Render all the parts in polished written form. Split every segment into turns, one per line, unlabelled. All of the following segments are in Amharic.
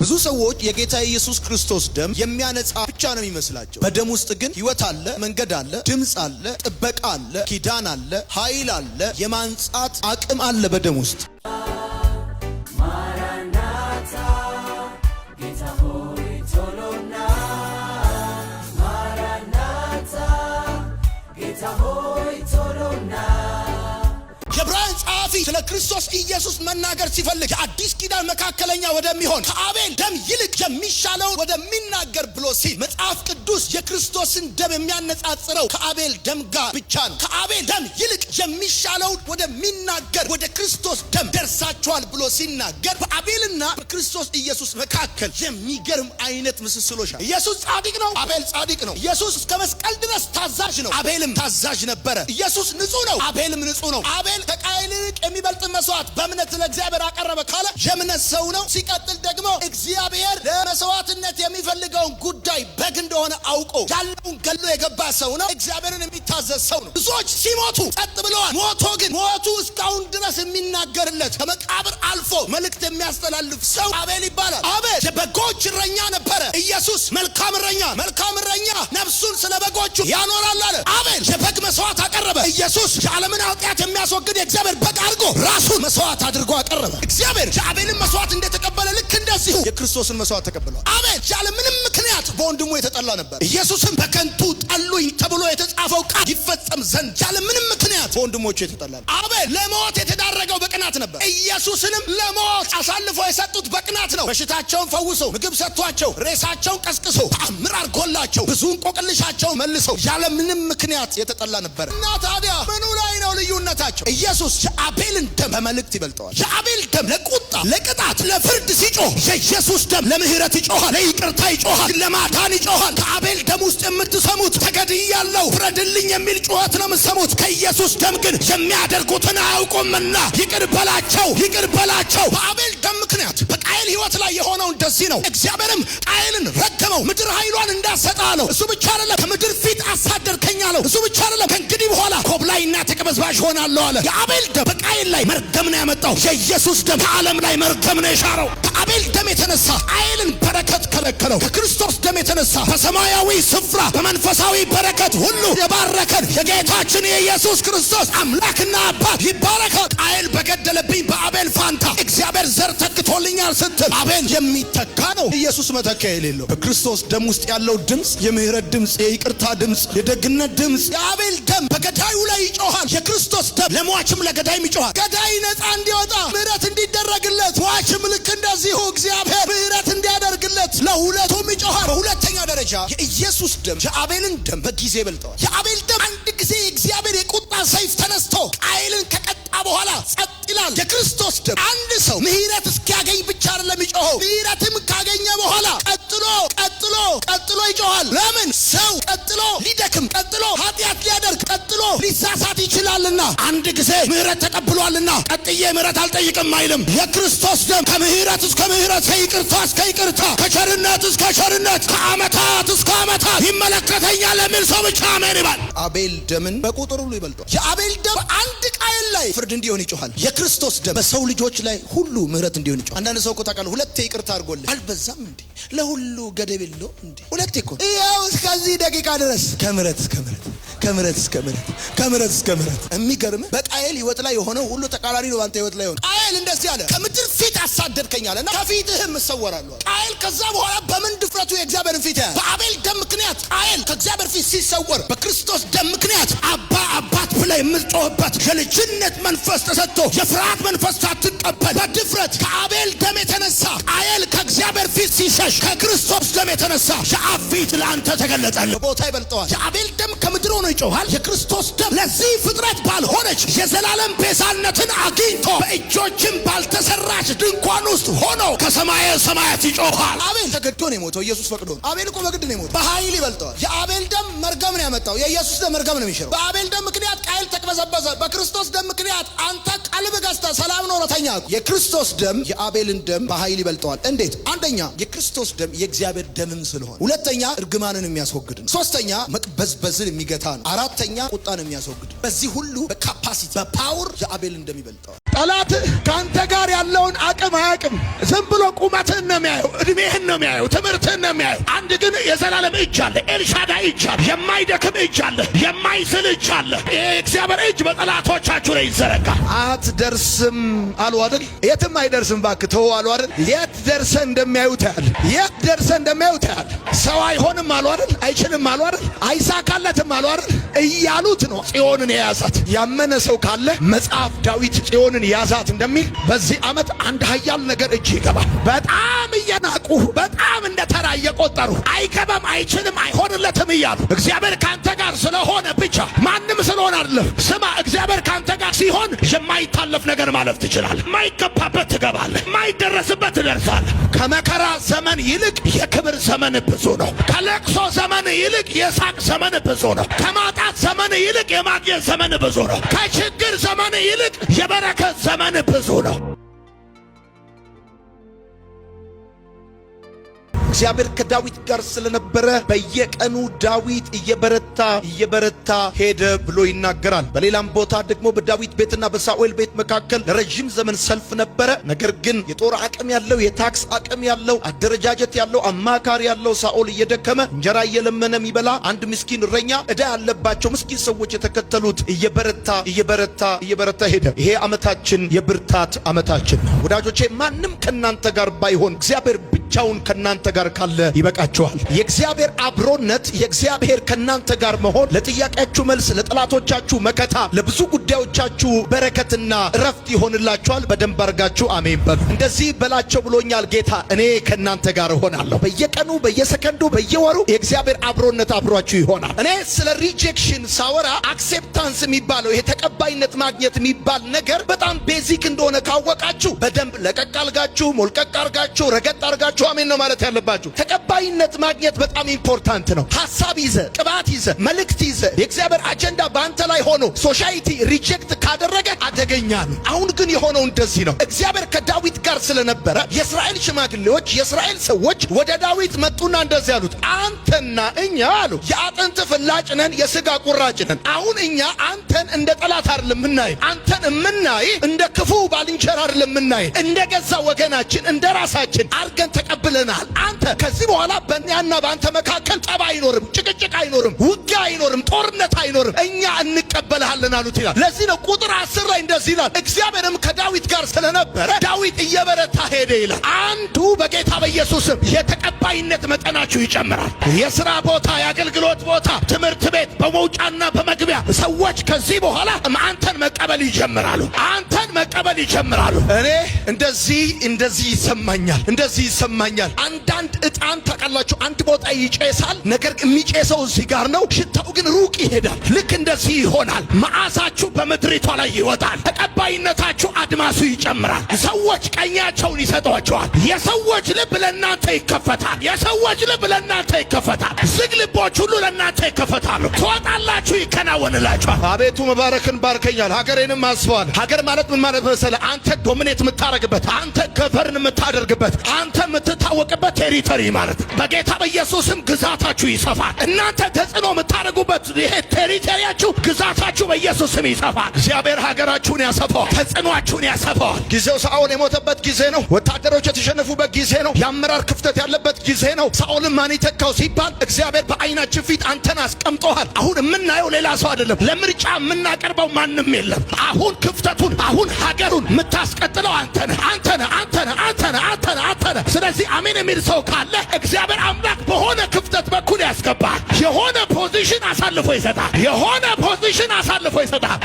ብዙ ሰዎች የጌታ ኢየሱስ ክርስቶስ ደም የሚያነጻ ብቻ ነው የሚመስላቸው። በደም ውስጥ ግን ሕይወት አለ፣ መንገድ አለ፣ ድምጽ አለ፣ ጥበቃ አለ፣ ኪዳን አለ፣ ኃይል አለ፣ የማንጻት አቅም አለ በደም ውስጥ።
ማራናታ ጌታ ሆይ ቶሎና፣ ማራናታ ጌታ ሆይ ቶሎና።
የዕብራውያን ጸሐፊ ስለ ክርስቶስ ኢየሱስ መናገር ሲፈልግ የአዲስ ኪዳን መካከለኛ ወደሚሆን ከአቤል ደም ይልቅ የሚሻለውን ወደሚናገር ብሎ ሲል መጽሐፍ ቅዱስ የክርስቶስን ደም የሚያነጻጽረው ከአቤል ደም ጋር ብቻ ነው። ከአቤል ደም ይልቅ የሚሻለውን ወደሚናገር ወደ ክርስቶስ ደም ደርሳችኋል ብሎ ሲናገር በአቤልና በክርስቶስ ኢየሱስ መካከል የሚገርም አይነት ምስስሎች አሉ። ኢየሱስ ጻድቅ ነው፣ አቤል ጻድቅ ነው። ኢየሱስ እስከ መስቀል ድረስ ታዛዥ ነው፣ አቤልም ታዛዥ ነበረ። ኢየሱስ ንጹህ ነው፣ አቤልም ንጹህ ነው። አቤል ከቃየል ይልቅ የሚበልጥ መስዋዕት በእምነት ለእግዚአብሔር አቀረበ ካለ የእምነት ሰው ነው። ሲቀጥል ደግሞ እግዚአብሔር ለመስዋዕትነት የሚፈልገውን ጉዳይ በግ እንደሆነ አውቆ ያለውን ገሎ የገባ ሰው ነው። እግዚአብሔርን የሚታዘዝ ሰው ነው። ብዙዎች ሲሞቱ ጸጥ ብለዋል። ሞቱ እስካሁን ድረስ የሚናገርለት ከመቃብር አልፎ መልእክት የሚያስተላልፍ ሰው አቤል ይባላል። አቤል የበጎች እረኛ ነበረ። ኢየሱስ መልካም እረኛ ነፍሱን ስለ በጎቹ ያኖራል አለ። አቤል የበግ መስዋዕት አቀረበ። ኢየሱስ የዓለምን ኃጢአት የሚያስወግድ የእግዚአብሔር በግ አድርጎ ራሱን መስዋዕት አድርጎ አቀረበ። እግዚአብሔር የአቤልን መስዋዕት እንደተቀበለ ልክ እንደዚሁ የክርስቶስን መስዋዕት ተቀበለ። አቤል ያለ ምንም ምክንያት በወንድሙ የተጠላ ነበር። ኢየሱስም በከንቱ ጠሉኝ ተብሎ የተጻፈው ቃል ይፈጸም ዘንድ ያለ ምንም ምክንያት በወንድሞቹ የተጠላ ነበር። አቤል ለሞት የተዳረገው በቅናት ነበር። ኢየሱስንም ለሞት አሳልፎ የሰጡት በቅናት ነው። በሽታቸውን ፈውሶ ምግብ ሰጥቷቸው ሬሳቸውን ቀስቅሶ ተአምር አድርጎላቸው ብዙ እንቆቅልሻቸው መልሰው ያለ ምንም ምክንያት የተጠላ ነበር። እና ታዲያ ምኑ ላይ ነው ልዩነታቸው? ኢየሱስ የአቤልን ደም በመልእክት ይበልጠዋል። የአቤል ደም ለቁጣ፣ ለቅጣት፣ ለፍርድ ሲጮህ የኢየሱስ ደም ለምህረት ይጮሃል፣ ለይቅርታ ይጮሃል፣ ለማዳን ይጮሃል። ከአቤል ደም ውስጥ የምትሰሙት ተገድያለሁ ፍረድልኝ የሚል ጩኸት ነው የምትሰሙት። ከኢየሱስ ደም ግን የሚያደርጉትን አያውቁምና ይቅር በላቸው። በአቤል ደም ምክንያት በቃየል ሕይወት ላይ የሆነው እንደዚህ ነው። እግዚአብሔርም ቃየልን ረገመው፣ ምድር ኃይሏን እንዳሰጣለው። እሱ ብቻ አይደለም፣ ከምድር ፊት አሳደርከኝ አለው። እሱ ብቻ አይደለም፣ ከእንግዲህ በኋላ ኮብላይና ተቀበዝባዥ ሆናለሁ አለ። የአቤል ደም በቃየል ላይ መርገም ነው ያመጣው። የኢየሱስ ደም ከዓለም ላይ መርገም ነው የሻረው። ከአቤል ደም የተነሳ ቃየልን በረከት ከለከለው። ከክርስቶስ ደም የተነሳ በሰማያዊ ስፍራ በመንፈሳዊ በረከት ሁሉ የባረከን የጌታችን የኢየሱስ ክርስቶስ አምላክና አባት ይባረካል። ቃየል በገደለብኝ በአቤል ፋንታ እግዚአብሔር ዘር ተክቶልኛል ስትል አቤል የሚተካ ነው፣ ኢየሱስ መተኪያ የሌለው። በክርስቶስ ደም ውስጥ ያለው ድምፅ የምህረት ድምፅ፣ የይቅርታ ድምፅ፣ የደግነት ድምፅ። የአቤል ደም በገዳዩ ላይ ይጮሃል። የክርስቶስ ደም ለሟችም ለገዳይም ይጮሃል። ገዳይ ነፃ እንዲወጣ ምህረት እንዲደረግለት፣ ሟችም ልክ እንደዚሁ እግዚአብሔር ምህረት እንዲያደርግለት ለሁለቱም ይጮሃል። በሁለተኛ ደረጃ የኢየሱስ ደም የአቤልን ደም በጊዜ ይበልጠዋል። የአቤል ደም አንድ ጊዜ እግዚአብሔር የቁጣ ሰይፍ ተነስቶ ቃየልን ከቀጣ በኋላ ጸጥ ይላል። የክርስቶስ ደም አንድ ሰው ምህረት እስኪያገኝ ብቻ አይደለም ይጮኸው፣ ምህረትም ካገኘ በኋላ ቀጥሎ ይጮሃል። ለምን? ሰው ቀጥሎ ሊደክም፣ ቀጥሎ ኃጢአት ሊያደርግ፣ ቀጥሎ ሊሳሳት ይችላልና አንድ ጊዜ ምህረት ተቀብሏልና ቀጥዬ ምህረት አልጠይቅም አይልም። የክርስቶስ ደም ከምህረት እስከ ምህረት፣ ከይቅርታ እስከ ይቅርታ፣ ከቸርነት እስከ ቸርነት፣ ከዓመታት እስከ ዓመታት ይመለከተኛል ለሚል ሰው ብቻ አሜን ይባል። አቤል ደምን በቁጥር ሁሉ ይበልጠዋል። የአቤል ደም በአንድ ቃየል ላይ ፍርድ እንዲሆን ይጮሃል። የክርስቶስ ደም በሰው ልጆች ላይ ሁሉ ምህረት እንዲሆን ይጮሃል። አንዳንድ ሰው እኮ ታውቃለህ፣ ሁለቴ ይቅርታ አድርጎልህ አልበዛም እንዴ? ለሁሉ ገደብ የለውም እንዴ? ሁለቴ እኮ ይኸው እስከዚህ ደቂቃ ድረስ ከምህረት እስከ ምህረት። የሚገርም በቃየል ሕይወት ላይ የሆነው ሁሉ ተቃራኒ ነው ባንተ ሕይወት ላይ ሆነ። ቃየል እንደዚህ አለ፣ ከምድር ፊት አሳደድከኝ አለና ከፊትህም እሰወራለሁ። ቃየል ከዛ በኋላ በምን ድፍረቱ የእግዚአብሔርን ፊት ያያል? በአቤል ደም ምክንያት ቃየል ከእግዚአብሔር ፊት ሲሰወር፣ በክርስቶስ ደም ምክንያት አባት ብለህ የምትጮህበት የልጅነት መንፈስ ተሰጥቶ የፍርሃት መንፈስ ሳትቀበል በድፍረት ከአቤል ደም የተነሳ ቃየል ከእግዚአብሔር ፊት ሲሸሽ፣ ከክርስቶስ ደም የተነሳ የአብ ፊት ለአንተ ተገለጠልህ። ቦታ ይበልጠዋል። የአቤል ደም ከምድር ሆኖ ይጮሃል። የክርስቶስ ደም ለዚህ ፍጥረት ባልሆነች የዘላለም ቤዛነትን አግኝቶ በእጆችም ባልተሰራች ድንኳን ውስጥ ሆኖ ከሰማየ ሰማያት ይጮሃል። አቤል ተገዶ ነው የሞተው፣ ኢየሱስ ፈቅዶ ነው። አቤል እኮ በግድ ነው የሞተው። በኃይል ይበልጠዋል። የአቤል ደም መርገም ነው ያመጣው፣ የኢየሱስ ደም መርገም ነው የሚሽረው። በአቤል ደም ምክንያት ቃየል ተቅበዘበዘ። በክርስቶስ ደም ምክንያት አንተ ቀልብ ገዝተህ ሰላም ኖረተኛ። የክርስቶስ ደም የአቤልን ደም በኃይል ይበልጠዋል። እንዴት? አንደኛ የክርስቶስ ደም የእግዚአብሔር ደምም ስለሆነ፣ ሁለተኛ እርግማንን የሚያስወግድ ነው፣ ሶስተኛ መቅበዝበዝን የሚገታ ነው፣ አራተኛ ቁጣን የሚያስወግድ። በዚህ ሁሉ በካፓሲቲ በፓወር የአቤልን ደም ይበልጠዋል። ጠላት ካንተ ጋር ያለውን አቅም አያውቅም። ዝም ብሎ ቁመትህን ነው የሚያየው፣ እድሜህን ነው የሚያየው፣ ትምህርትህን ነው የሚያየው። አንድ ግን የዘላለም እጅ አለ፣ ኤልሻዳይ እጅ አለ፣ የማይደክም እጅ አለ፣ የማይስል እጅ አለ። የእግዚአብሔር እጅ በጠላቶቻችሁ ላይ ይዘረጋል። አትደርስም አሉ አይደል? የትም አይደርስም እባክህ ተው አሉ አይደል? የት ደርሰህ እንደሚያዩት ያህል የት ደርሰህ እንደሚያዩት ያህል ሰው አይሆንም አሉ አይደል? አይችልም አሉ አይደል? አይሳካለትም አሉ አይደል? እያሉት ነው ጽዮንን የያዛት። ያመነ ሰው ካለ መጽሐፍ ዳዊት ጽዮንን ያዛት እንደሚል በዚህ ዓመት አንድ ኃያል ነገር እጅ ይገባል። በጣም እየናቁ በጣም እንደ ተራ እየቆጠሩ አይገባም፣ አይችልም፣ አይሆንለትም እያሉ እግዚአብሔር ካንተ ጋር ስለሆነ ብቻ ማንም ስለሆነ አይደለም። ስማ፣ እግዚአብሔር ካንተ ጋር ሲሆን የማይታለፍ ነገር ማለፍ ትችላለህ። የማይገባበት ትገባለህ፣ የማይደረስበት ትደርሳለህ። ከመከራ ዘመን ይልቅ የክብር ዘመን ብዙ ነው። ከለቅሶ ዘመን ይልቅ የሳቅ ዘመን ብዙ ነው። ከማጣት ዘመን ይልቅ የማግኘት ዘመን ብዙ ነው። ከችግር ዘመን ይልቅ የበረከት ዘመን ብዙ ነው። እግዚአብሔር ከዳዊት ጋር ስለነበረ በየቀኑ ዳዊት እየበረታ ሄደ ብሎ ይናገራል። በሌላም ቦታ ደግሞ በዳዊት ቤትና በሳኦል ቤት መካከል ለረጅም ዘመን ሰልፍ ነበረ። ነገር ግን የጦር አቅም ያለው የታክስ አቅም ያለው አደረጃጀት ያለው አማካሪ ያለው ሳኦል እየደከመ እንጀራ እየለመነ የሚበላ አንድ ምስኪን እረኛ ዕዳ ያለባቸው ምስኪን ሰዎች የተከተሉት እየበረታ ሄደ። ይሄ ዓመታችን የብርታት ዓመታችን ነው ወዳጆቼ። ማንም ከናንተ ጋር ባይሆን እግዚአብሔር ብቻውን ከናንተ ጋር ካለ ይበቃችኋል። የእግዚአብሔር አብሮነት፣ የእግዚአብሔር ከናንተ ጋር መሆን ለጥያቄያችሁ መልስ፣ ለጠላቶቻችሁ መከታ፣ ለብዙ ጉዳዮቻችሁ በረከትና እረፍት ይሆንላችኋል። በደንብ አርጋችሁ አሜን በሉ። እንደዚህ በላቸው ብሎኛል ጌታ፣ እኔ ከናንተ ጋር እሆናለሁ። በየቀኑ በየሰከንዱ በየወሩ የእግዚአብሔር አብሮነት አብሯችሁ ይሆናል። እኔ ስለ ሪጀክሽን ሳወራ አክሴፕታንስ የሚባለው ይሄ ተቀባይነት ማግኘት የሚባል ነገር በጣም ቤዚክ እንደሆነ ካወቃችሁ በደንብ ለቀቅ አርጋችሁ ሞልቀቅ አርጋችሁ ረገጥ አርጋችሁ አሜን ነው ማለት ያለባችሁ። ተቀባይነት ማግኘት በጣም ኢምፖርታንት ነው። ሐሳብ ይዘ ቅባት ይዘ መልእክት ይዘ የእግዚአብሔር አጀንዳ በአንተ ላይ ሆኖ ሶሳይቲ ሪጀክት ካደረገ አደገኛ ነው። አሁን ግን የሆነው እንደዚህ ነው። እግዚአብሔር ከዳዊት ጋር ስለነበረ የእስራኤል ሽማግሌዎች የእስራኤል ሰዎች ወደ ዳዊት መጡና እንደዚህ አሉት፣ አንተና እኛ አሉ የአጥንት ፍላጭ ነን፣ የሥጋ ቁራጭ ነን። አሁን እኛ አንተን እንደ ጠላት አይደለም የምናይ፣ አንተን የምናይ እንደ ክፉ ባልንጀራ አይደለም የምናይ፣ እንደ ገዛ ወገናችን እንደ ራሳችን አርገን ተቀብለናል። አንተ ከዚህ በኋላ በእኛና በአንተ መካከል ጠብ አይኖርም፣ ጭቅጭቅ አይኖርም፣ ውጊያ አይኖርም፣ ጦርነት አይኖርም፣ እኛ እንቀበልሃለን አሉት ይላል። ለዚህ ነው ቁጥር 10 ላይ እንደዚህ ይላል፣ እግዚአብሔርም ከዳዊት ጋር ስለነበረ ዳዊት እየበረታ ሄደ ይላል። አንዱ በጌታ በኢየሱስም የተቀባይነት መጠናችሁ ይጨምራል። የሥራ ቦታ፣ የአገልግሎት ቦታ፣ ትምህርት ቤት፣ በመውጫና በመግቢያ ሰዎች ከዚህ በኋላ አንተን መቀበል ይጀምራሉ። አንተን መቀበል ይጀምራሉ። እኔ እንደዚህ ይሰማኛል። አንዳንድ ዕጣን ታውቃላችሁ፣ አንድ ቦታ ይጨሳል፣ ነገር የሚጨሰው እዚህ ጋር ነው፣ ሽታው ግን ሩቅ ይሄዳል። ልክ እንደዚህ ይሆናል። መዓዛችሁ በምድሪቷ ላይ ይወጣል። ተቀባይነታችሁ አድማሱ ይጨምራል። ሰዎች ቀኛቸውን ይሰጧቸዋል። የሰዎች ልብ ለእናንተ ይከፈታል። ዝግ ልቦች ሁሉ ለእናንተ ይከፈታሉ። ትወጣላችሁ፣ ይከናወንላችኋል። አቤቱ መባረክን ባርከኛል፣ ሀገሬንም አስበዋል። ሀገር ማለት ምን ማለት መሰለህ? አንተ ዶሚኔት የምታረግበት፣ አንተ ገቨርን የምታደርግበት፣ አንተ የምትታወቅበት ቴሪቶሪ ማለት። በጌታ በኢየሱስም ግዛታችሁ ይሰፋል። እናንተ ተጽዕኖ የምታደርጉበት ይሄ ቴሪቶሪያችሁ፣ ግዛታችሁ በኢየሱስም ይሰፋል። እግዚአብሔር ሀገራችሁን ያሰፋዋል፣ ተጽዕኖአችሁን ያሰፋዋል። ጊዜው ሳኦል የሞተበት ጊዜ ነው። ወታደሮች የተሸነፉበት ጊዜ ነው። የአመራር ክፍተት ያለበት ጊዜ ነው። ሳኦልን ማን ይተካው ሲባል እግዚአብሔር በዓይናችን ፊት አንተን አስቀምጦሃል። አሁን የምናየው ሌላ ሰው አይደለም። ለምርጫ የምናቀርበው ማንም የለም። አሁን ክፍተቱን፣ አሁን ሀገሩን የምታስቀጥለው አንተነህ። ስለዚህ አሜን የሚል ሰው ካለ እግዚአብሔር አምላክ በሆነ ክፍተት በኩል ያስገባል። የሆነ ፖዚሽን አሳልፎ ይሰጣል።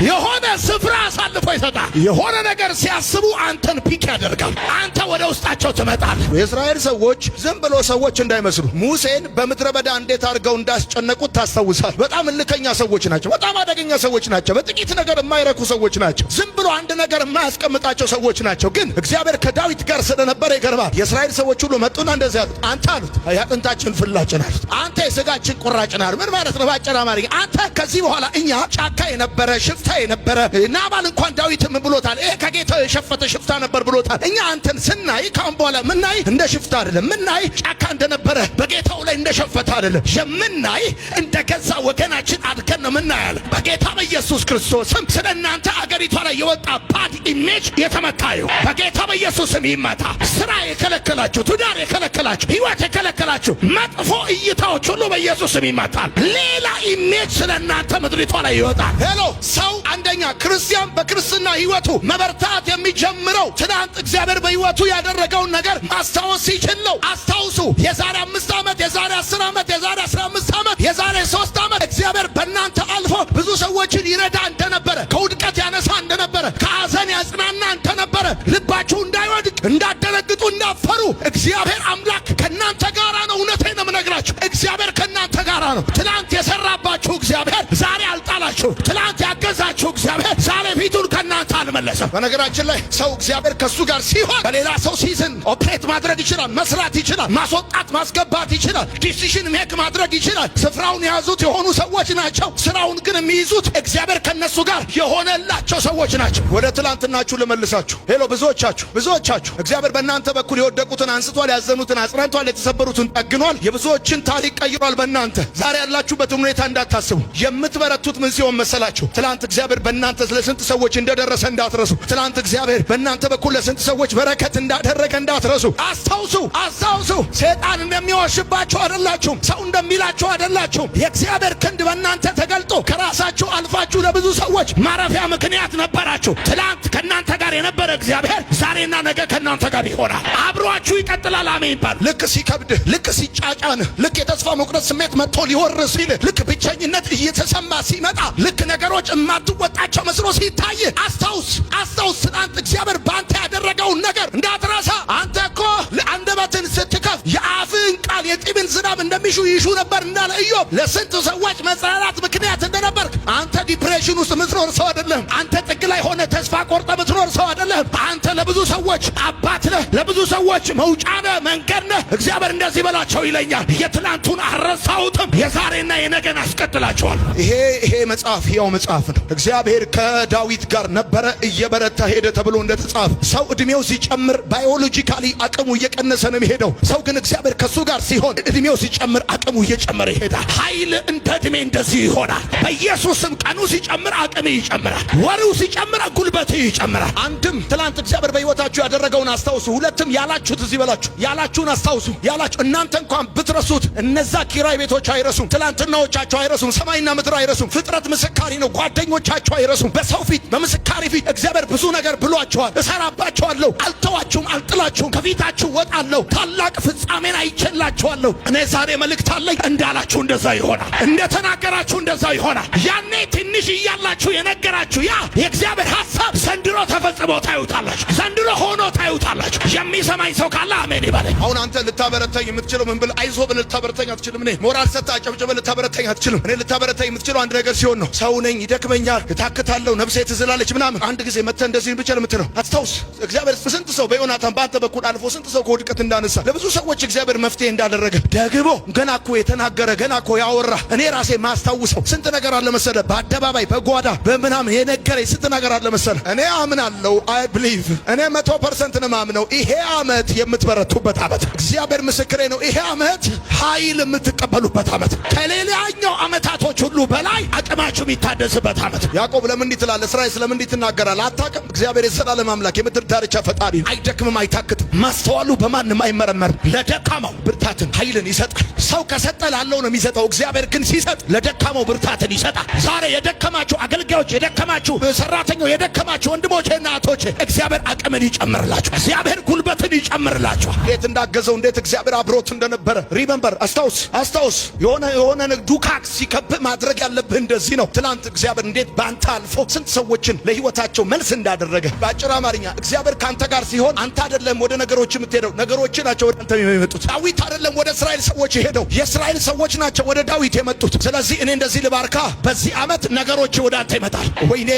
የሆነ ስፍራ አሳልፎ ይሰጣል። የሆነ ነገር ሲያስቡ አንተን ፒክ ያደርጋል። አንተ ወደ ውስጣቸው ትመጣለህ። የእስራኤል ሰዎች ዝም ብሎ ሰዎች እንዳይመስሉ ሙሴን በምድረ በዳ እንዴት አድርገው እንዳስጨነቁት ታስታውሳል። በጣም እልከኛ ሰዎች ናቸው። በጣም አደገኛ ሰዎች ናቸው። በጥቂት ነገር የማይረኩ ሰዎች ናቸው። ዝም ብሎ አንድ ነገር የማያስቀምጣቸው ሰዎች ናቸው። ግን እግዚአብሔር ከዳዊት ጋር ስለነበረ ይገርማል። የእስራኤል ሰዎች ሁሉ መጡና እንደዚህ አሉት፣ አንተ አሉት የአጥንታችን ፍላጭ ነህ አሉት። አንተ የሥጋችን ቁራጭ ነህ አሉት። ምን ማለት ነው? ባጭር አማርኛ አንተ ከዚህ በኋላ እኛ ጫካ የነበረ ሽፍታ የነበረ ናባል እንኳን ዳዊት ምን ብሎታል? ከጌታው የሸፈተ ሽፍታ ነበር ብሎታል። እኛ አንተን ስናይ ካሁን በኋላ ምናይ እንደ ሽፍታ አይደለም፣ ምናይ ጫካ እንደነበረ በጌታው ላይ እንደሸፈተ አይደለም። የምናይ እንደገዛ ወገናችን አድከን ነው ምናያለ። በጌታ በኢየሱስ ክርስቶስም ስለ እናንተ አገሪቷ ላይ የወጣ ባድ ኢሜጅ የተመታዩ በጌታ በኢየሱስም ይመታ። ስራ የከለከላችሁ፣ ትዳር የከለከላችሁ፣ ህይወት የከለከላችሁ መጥፎ እይታዎች ሁሉ በኢየሱስም ይመታል። ሌላ ኢሜጅ ስለ እናንተ ምድሪቷ ላይ ይወጣል። ሄሎ ሰው አንደኛ ክርስቲያን በክርስትና ህይወቱ መበርታት የሚጀምረው ትናንት እግዚአብሔር በህይወቱ ያደረገውን ነገር ማስታወስ ሲችል ነው። አስታውሱ። የዛሬ 5 ዓመት፣ የዛሬ 10 ዓመት፣ የዛሬ 15 ዓመት፣ የዛሬ 3 ዓመት እግዚአብሔር በእናንተ አልፎ ብዙ ሰዎችን ይረዳ እንደነበረ፣ ከውድቀት ያነሳ እንደነበረ፣ ከሐዘን ያጽናና እንደነበረ፣ ልባችሁ እንዳይወድቅ፣ እንዳደነግጡ፣ እንዳፈሩ እግዚአብሔር አምላክ ከእናንተ ጋራ ነው። እውነቴን ነው የምነግራችሁ። እግዚአብሔር ከእናንተ ጋራ ነው። ትናንት የሰራባችሁ እግዚአብሔር ዛሬ አልጣላችሁ። ትናንት ያገዛችሁ እግዚአብሔር ዛሬ ፊቱን ከእናንተ አልመለሰም። በነገራችን ላይ ሰው እግዚአብሔር ከሱ ጋር ሲሆን በሌላ ሰው ሲዝን ኦፕሬት ማድረግ ይችላል፣ መስራት ይችላል፣ ማስወጣት ማስገባት ይችላል፣ ዲሲሽን ሜክ ማድረግ ይችላል። ስፍራውን የያዙት የሆኑ ሰዎች ናቸው። ስራውን ግን የሚይዙት እግዚአብሔር ከነሱ ጋር የሆነላቸው ሰዎች ናቸው። ወደ ትላንትናችሁ ልመልሳችሁ። ሄሎ ብዙዎቻችሁ እግዚአብሔር በእናንተ በኩል የወደቁትን አንስቷል፣ ያዘኑትን አጽናንቷል፣ የተሰበሩትን ጠግኗል፣ የብዙዎችን ታሪክ ቀይሯል። በእናንተ ዛሬ ያላችሁበትን ሁኔታ እንዳታስቡ። የምትበረቱት ምን ሲሆን መሰላችሁ? ትላንት እግዚአብሔር በእናንተ ለስንት ሰዎች እንደደረሰ እንዳትረሱ። ትላንት እግዚአብሔር በእናንተ በኩል ለስንት ሰዎች በረከት እንዳደረገ እንዳትረሱ። አስታውሱ። ሰይጣን እንደሚዋሽባችሁ አይደላችሁም። ሰው እንደሚላችሁ አይደላችሁም። የእግዚአብሔር ክንድ በእናንተ ተገልጦ ከራሳችሁ አልፋችሁ ለብዙ ሰዎች ማረፊያ ምክንያት ነበራችሁ። ትላንት ከእናንተ ጋር የነበረ እግዚአብሔር ዛሬና ነገ ከእናንተ ጋር ይሆናል። አብሯችሁ ይቀጥላል። አሜን ይባል። ልክ ሲከብድህ፣ ልክ ሲጫጫንህ፣ ልክ የተስፋ መቁረጥ ስሜት መጥቶ ሊወርስ ሲል፣ ልክ ብቸኝነት እየተሰማ ሲመጣ፣ ልክ ነገሮች የማትወጣቸው መስሎ ሲታይ አስታውስ። ትናንት እግዚአብሔር በአንተ ያደረገውን ነገር እንዳትረሳ። አንተ እኮ አንደበትን ስትከፍ የአፍህን ቃል የጢምን ዝናብ እንደሚሹ ይሹ ነበር እንዳለ ኢዮብ ለስንት ሰዎች መጽናናት ምክንያት እንደነበርክ። አንተ ዲፕሬሽን ውስጥ ምትኖር ሰው አይደለም። አንተ ጥግ ላይ ሆነ ተስፋ ቆርጠ ምትኖር ሰው አይደለም። አንተ ለብዙ ሰዎች አባት ነህ፣ ለብዙ ሰዎች መውጫ ነህ፣ መንገድ ነህ። እግዚአብሔር እንደዚህ በላቸው ይለኛል፣ የትናንቱን አልረሳሁትም፣ የዛሬና የነገን አስቀጥላቸዋል። ይሄ መጽሐፍ ያው መጽሐፍ ነው። እግዚአብሔር ከዳዊት ጋር ነበረ፣ እየበረታ ሄደ ተብሎ እንደተጻፈ ሰው እድሜው ሲጨምር ባዮሎጂካሊ አቅሙ እየቀነሰ ነው የሚሄደው። ሰው ግን እግዚአብሔር ከሱ ጋር ሲሆን እድሜው ሲጨምር አቅሙ እየጨመረ ይሄዳል። ኃይል እንደ እድሜ እንደዚህ ይሆናል። በኢየሱስም ቀኑ ሲጨምር አቅም ይጨምራል፣ ወሩ ሲጨምር ጉልበት ይጨምራል። አንድም ትላንት እግዚአብሔር በሕይወታችሁ ያደረገውን አስታውሱ። ሁለትም ያላችሁት እዚህ በላችሁ፣ ያላችሁን አስታውሱ። ያላችሁ እናንተ እንኳን ብትረሱት እነዛ ኪራይ ቤቶች አይረሱም፣ ትላንትናዎቻችሁ አይረሱም፣ ሰማይና ምድር አይረሱም። ፍጥረት ምስካሪ ነው። ጓደኞቻችሁ አይረሱም። በሰው ፊት በምስካሪ ፊት እግዚአብሔር ብዙ ነገር ብሏቸዋል። እሰራባቸዋለሁ፣ አልተዋችሁም፣ አልጥላችሁም፣ ከፊታችሁ ወጣለሁ፣ ታላቅ ፍጻሜን አይቼላችኋለሁ። እኔ ዛሬ መልእክት አለኝ። እንዳላችሁ እንደዛ ይሆናል፣ እንደተናገራችሁ እንደዛ ይሆናል። ያኔ ትንሽ እያላችሁ የነገራችሁ ያ የእግዚአብሔር ሐሳብ ዘንድሮ ተፈጽሞ ታዩታላችሁ፣ ዘንድሮ ሆኖ ታዩታላችሁ። የሚሰማኝ ሰው ካለ አሜን ይበለኝ። አሁን አንተ ልታበረታኝ የምትችለው ምን ብል አይዞ ብል ልታበረታኝ አትችልም። እኔ ሞራል ሰጥተህ አጨብጭበህ ልታበረታኝ አትችልም። እኔ ልታበረታኝ የምትችለው አንድ ነገር ሲሆን ነው። ሰው ነኝ፣ ይደክመኛል፣ እታክታለሁ፣ ነፍሴ ትዝላለች ምናምን። አንድ ጊዜ መተህ እንደዚህ ብቻ ለምትለው አስታውስ። እግዚአብሔር ስንት ሰው በዮናታን በአንተ በኩል አልፎ ስንት ሰው ከውድቀት እንዳነሳ ለብዙ ሰዎች እግዚአብሔር መፍትሄ እንዳደረገ ደግሞ ገና እኮ የተናገረ ገና እኮ ያወራ እኔ ራሴ ማስታውሰው ስንት ነገር አለ መሰለ። በአደባባይ በጓዳ በምናምን የነገረኝ ስንት ነገር አለ መሰለ። እኔ አምናለሁ፣ አይ ብሊቭ። እኔ 100% ነው ማምነው። ይሄ ዓመት የምትበረቱበት ዓመት፣ እግዚአብሔር ምስክሬ ነው። ይሄ ዓመት ኃይል የምትቀበሉበት ዓመት፣ ከሌላኛው ዓመታቶች ሁሉ በላይ አቅማችሁ የሚታደስበት ዓመት። ያዕቆብ ለምን እንዲህ ትላለህ? እስራኤል ስለምን እንዲህ ትናገራለህ? አታውቅም? እግዚአብሔር የዘላለም አምላክ የምድር ዳርቻ ፈጣሪ ነው። አይደክምም፣ አይታክትም። ማስተዋሉ በማንም አይመረመርም። ለደካማው ብርታትን ኃይልን ይሰጣል። ሰው ከሰጠ ላለው ነው የሚሰጠው። እግዚአብሔር ግን ሲሰጥ ለደካማው ብርታትን ይሰጣል። ዛሬ የደከማችሁ አገልጋዮች፣ የደከማችሁ ሰራተኞች፣ የደከማችሁ ወንድሞቼና እህቶቼ እግዚአብሔር አቅምን ይጨምርላችሁ። እግዚአብሔር ጉልበትን ይጨምርላችሁ። እንዴት እንዳገዘው እንዴት እግዚአብሔር አብሮት እንደነበረ ሪመምበር። አስታውስ። የሆነ ዱካክ ሲከብ ማድረግ ያለብህ እንደዚህ ነው። ትላንት እግዚአብሔር እንዴት በአንተ አልፎ ስንት ሰዎችን ለህይወታቸው መልስ እንዳደረገ። በአጭር አማርኛ እግዚአብሔር ካንተ ጋር ሲሆን አንተ አይደለም ወደ ነገሮች የምትሄደው፣ ነገሮች ናቸው ወደ አንተ የሚመጡት። ዳዊት አይደለም ወደ እስራኤል ሰዎች የሄደው፣ የእስራኤል ሰዎች ናቸው ወደ ዳዊት የመጡት። ስለዚህ እኔ እንደዚህ ልባርካ፣ በዚህ ዓመት ነገሮች ወደ አንተ ይመጣል። ወይኔ